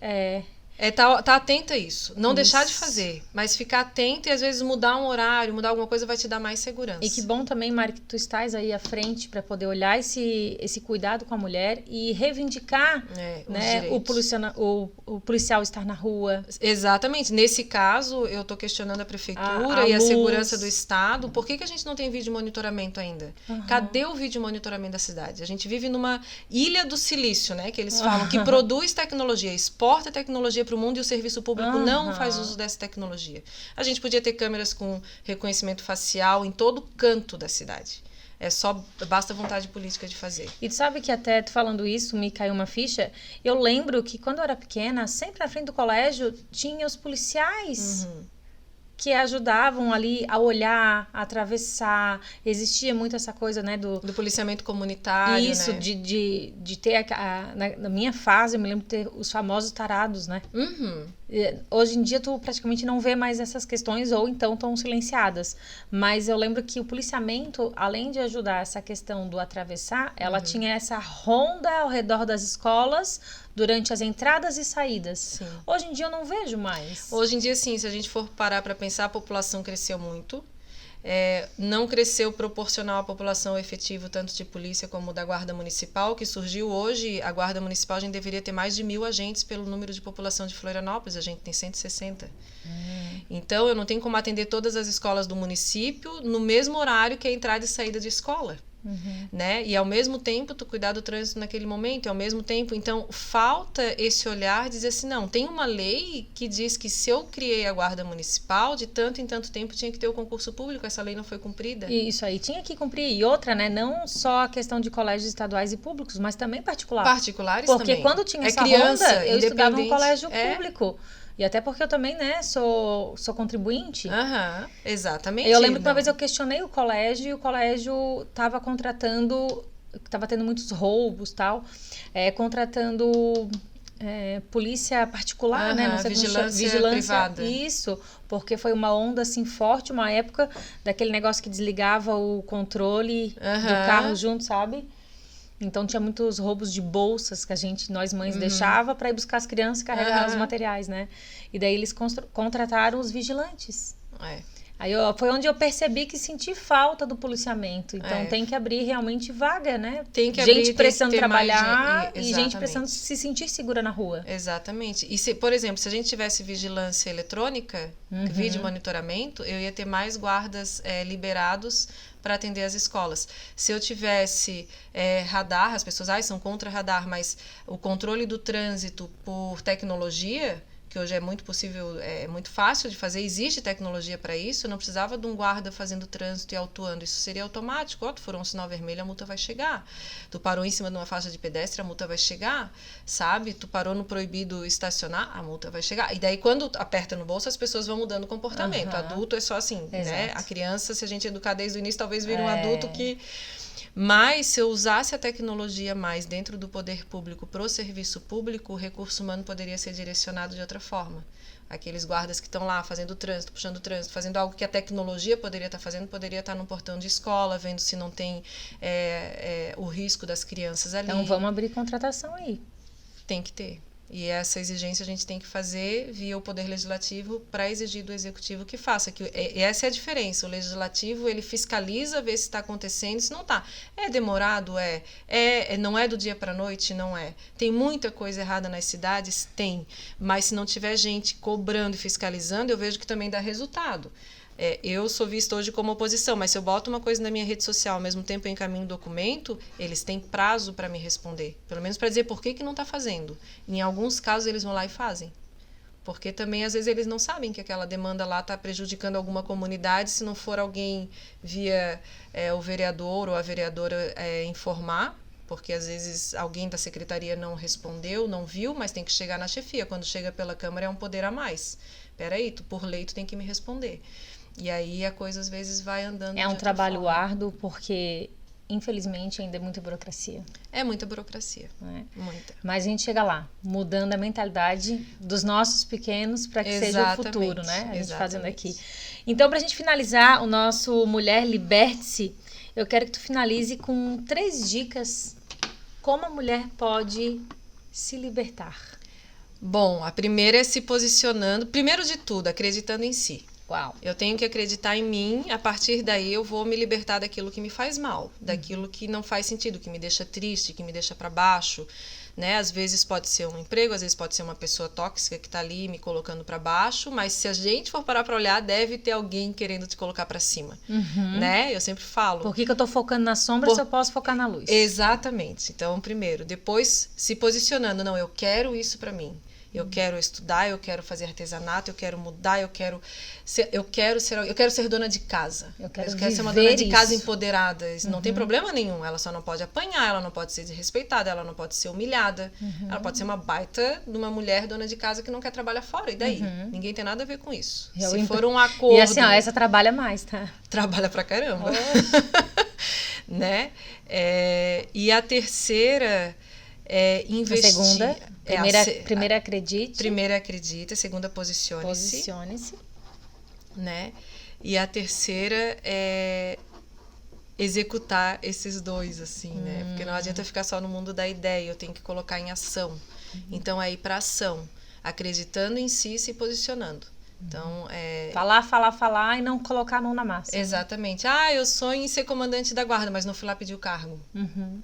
tá atenta a isso. Não deixar de fazer, mas ficar atenta e às vezes mudar um horário, mudar alguma coisa vai te dar mais segurança. E que bom também, Mari, que tu estás aí à frente para poder olhar esse cuidado com a mulher e reivindicar, né, o policial estar na rua. Exatamente. Nesse caso, eu estou questionando a prefeitura e a segurança do estado. Por que a gente não tem vídeo monitoramento ainda? Cadê o vídeo monitoramento da cidade? A gente vive numa ilha do silício, né, que eles falam, que produz tecnologia, exporta tecnologia para o mundo e o serviço público não faz uso dessa tecnologia. A gente podia ter câmeras com reconhecimento facial em todo canto da cidade. Basta vontade política de fazer. E tu sabe que até tu falando isso, me caiu uma ficha. Eu lembro que quando eu era pequena, sempre na frente do colégio, tinha os policiais que ajudavam ali a olhar, a atravessar. Existia muito essa coisa, né, do policiamento comunitário, isso, né? de ter na minha fase, eu me lembro de ter os famosos tarados, né? Hoje em dia tu praticamente não vê mais essas questões ou então estão silenciadas. Mas eu lembro que o policiamento, além de ajudar essa questão do atravessar, ela tinha essa ronda ao redor das escolas durante as entradas e saídas. Sim. Hoje em dia eu não vejo mais. Hoje em dia, sim, se a gente for parar para pensar, a população cresceu muito. Não cresceu proporcional à população efetivo, tanto de polícia como da Guarda Municipal, que surgiu hoje. A Guarda Municipal, a gente deveria ter mais de 1.000 agentes pelo número de população de Florianópolis, a gente tem 160. Então, eu não tenho como atender todas as escolas do município no mesmo horário que a entrada e saída de escola. Né? E ao mesmo tempo tu cuidar do trânsito naquele momento, e ao mesmo tempo, então falta esse olhar, dizer assim, não, tem uma lei que diz que se eu criei a guarda municipal, de tanto em tanto tempo tinha que ter o concurso público, essa lei não foi cumprida. E isso aí tinha que cumprir. E outra, né, não só a questão de colégios estaduais e públicos, mas também particulares porque também. quando tinha essa criança, ronda, eu estudava no colégio é. público. E até porque eu também, né, sou contribuinte. Exatamente. Eu lembro que uma vez eu questionei o colégio e o colégio estava contratando, estava tendo muitos roubos e tal, contratando polícia particular, né? Não sei vigilância privada. Isso, porque foi uma onda assim forte, uma época daquele negócio que desligava o controle do carro junto, sabe? Então tinha muitos roubos de bolsas que nós mães deixava para ir buscar as crianças e carregar os materiais, né? E daí eles contrataram os vigilantes. Aí foi onde eu percebi que senti falta do policiamento. Então tem que abrir realmente vaga, né? Tem que abrir, gente precisando trabalhar e gente precisando se sentir segura na rua. Exatamente. E por exemplo, se a gente tivesse vigilância eletrônica, vídeo monitoramento, eu ia ter mais guardas liberados para atender as escolas. Se eu tivesse radar, as pessoas são contra radar, mas o controle do trânsito por tecnologia, que hoje é muito possível, é muito fácil de fazer, existe tecnologia para isso, eu não precisava de um guarda fazendo trânsito e autuando, isso seria automático. Tu furou um sinal vermelho, a multa vai chegar. Tu parou em cima de uma faixa de pedestre, a multa vai chegar, sabe? Tu parou no proibido estacionar, a multa vai chegar. E daí, quando aperta no bolso, as pessoas vão mudando o comportamento. Adulto é só assim, né? A criança, se a gente educar desde o início, talvez vire um adulto que... Mas, se eu usasse a tecnologia mais dentro do poder público para o serviço público, o recurso humano poderia ser direcionado de outra forma. Aqueles guardas que estão lá fazendo trânsito, puxando trânsito, fazendo algo que a tecnologia poderia estar fazendo, poderia estar no portão de escola, vendo se não tem o risco das crianças ali. Então, vamos abrir contratação aí. Tem que ter. E essa exigência a gente tem que fazer via o Poder Legislativo para exigir do Executivo que faça. E essa é a diferença. O Legislativo, ele fiscaliza, vê se está acontecendo, se não está. É demorado? Não é do dia para a noite? Não é. Tem muita coisa errada nas cidades? Tem. Mas se não tiver gente cobrando e fiscalizando, eu vejo que também dá resultado. Eu sou vista hoje como oposição, mas se eu boto uma coisa na minha rede social, ao mesmo tempo eu encaminho um documento, eles têm prazo para me responder. Pelo menos para dizer por que não está fazendo. Em alguns casos, eles vão lá e fazem. Porque também, às vezes, eles não sabem que aquela demanda lá está prejudicando alguma comunidade, se não for alguém via o vereador ou a vereadora informar, porque às vezes alguém da secretaria não respondeu, não viu, mas tem que chegar na chefia. Quando chega pela Câmara é um poder a mais. Peraí, por lei tu tem que me responder. E aí a coisa às vezes vai andando. É um trabalho árduo porque, infelizmente, ainda é muita burocracia. É muita burocracia. Né? Muita. Mas a gente chega lá, mudando a mentalidade dos nossos pequenos para que seja o futuro, né? A gente fazendo aqui. Então, para a gente finalizar o nosso Mulher Liberte-se, eu quero que tu finalize com 3 dicas como a mulher pode se libertar. Bom, a primeira é se posicionando, primeiro de tudo, acreditando em si. Uau. Eu tenho que acreditar em mim, a partir daí eu vou me libertar daquilo que me faz mal, daquilo que não faz sentido, que me deixa triste, que me deixa para baixo, né? Às vezes pode ser um emprego, às vezes pode ser uma pessoa tóxica que está ali me colocando para baixo, mas se a gente for parar para olhar, deve ter alguém querendo te colocar para cima, né? Eu sempre falo. Por que eu tô focando na sombra se eu posso focar na luz? Exatamente. Então, primeiro, depois se posicionando, não, eu quero isso para mim. Eu quero estudar, eu quero fazer artesanato, eu quero mudar, eu quero ser dona de casa. Eu quero ser uma dona de casa isso. empoderada. Não tem problema nenhum. Ela só não pode apanhar, ela não pode ser desrespeitada, ela não pode ser humilhada. Ela pode ser uma baita de uma mulher dona de casa que não quer trabalhar fora. E daí? Ninguém tem nada a ver com isso. Se for um acordo... E assim, ó, essa trabalha mais, tá? Trabalha pra caramba. Né? E a terceira é investir... A segunda... Primeira acredite. Primeira acredita, a segunda posicione-se. Posicione-se. Né? E a terceira é executar esses 2, assim, né? Porque não adianta ficar só no mundo da ideia, eu tenho que colocar em ação. Então, é ir para ação, acreditando em si e se posicionando. Então, Falar e não colocar a mão na massa. Exatamente. Eu sonho em ser comandante da guarda, mas não fui lá pedir o cargo.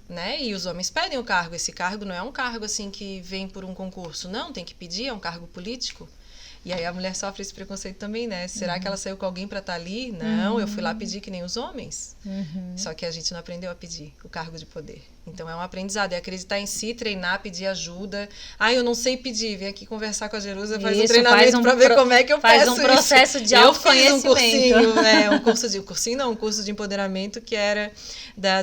Né? E os homens pedem o cargo. Esse cargo não é um cargo assim que vem por um concurso. Não, tem que pedir, é um cargo político. E aí a mulher sofre esse preconceito também, né? Será que ela saiu com alguém para estar ali? Não, eu fui lá pedir que nem os homens. Só que a gente não aprendeu a pedir o cargo de poder. Então é um aprendizado, é acreditar em si, treinar, pedir ajuda. Eu não sei pedir, vem aqui conversar com a Jerusa, faz um treinamento para ver como é que eu peço isso. Faz um processo de autoconhecimento. Eu fiz um curso de empoderamento que era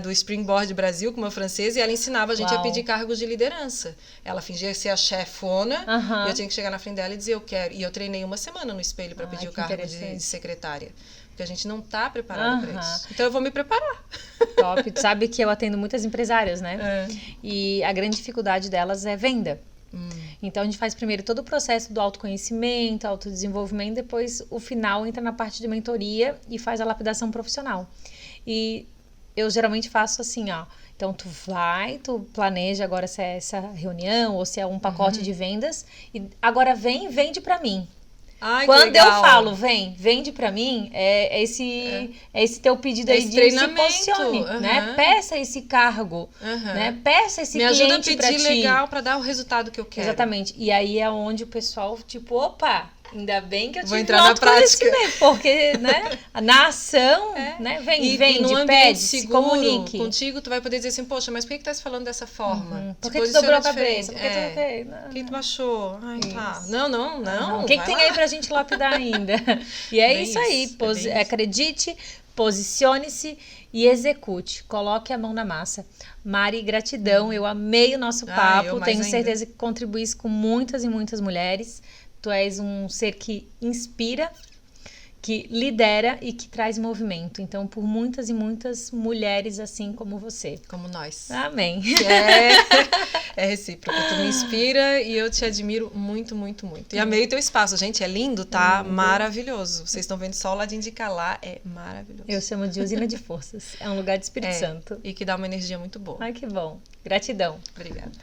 do Springboard Brasil, com uma francesa, e ela ensinava a gente a pedir cargos de liderança. Ela fingia ser a chefona, e eu tinha que chegar na frente dela e dizer eu quero. E eu treinei 1 semana no espelho para pedir o cargo de secretária. Porque a gente não está preparado para isso. Então eu vou me preparar. Top. Tu sabe que eu atendo muitas empresárias, né? E a grande dificuldade delas é venda. Então a gente faz primeiro todo o processo do autoconhecimento, autodesenvolvimento, depois o final entra na parte de mentoria e faz a lapidação profissional. E eu geralmente faço assim, ó. Então tu planeja agora se é essa reunião ou se é um pacote de vendas e agora vende pra mim. Quando eu falo, vende pra mim, é esse teu pedido aí de se posicione, né? Peça esse cargo, né? Peça esse cliente pra ti. Me ajuda a pedir legal pra dar o resultado que eu quero. Exatamente. E aí é onde o pessoal, tipo, opa, ainda bem que eu tive entrar na prática. Porque, né? Na ação, né? Vende, pede, se comunique. Contigo, tu vai poder dizer assim, poxa, mas por que tá se falando dessa forma? Por que tu dobrou a cabeça? Por que tu baixou? Tá. Não. O que tem aí pra gente lapidar ainda? E é isso aí. Acredite, posicione-se e execute. Coloque a mão na massa. Mari, gratidão. Eu amei o nosso papo. Tenho certeza que contribuísse com muitas e muitas mulheres. Tu és um ser que inspira, que lidera e que traz movimento. Então, por muitas e muitas mulheres assim como você. Como nós. Amém. É recíproco. Tu me inspira e eu te admiro muito, muito, muito. E amei o teu espaço. Gente, é lindo, tá? Maravilhoso. Vocês estão vendo só o ladinho de cá lá. É maravilhoso. Eu chamo de usina de forças. É um lugar de Espírito Santo. E que dá uma energia muito boa. Ai, que bom. Gratidão. Obrigada.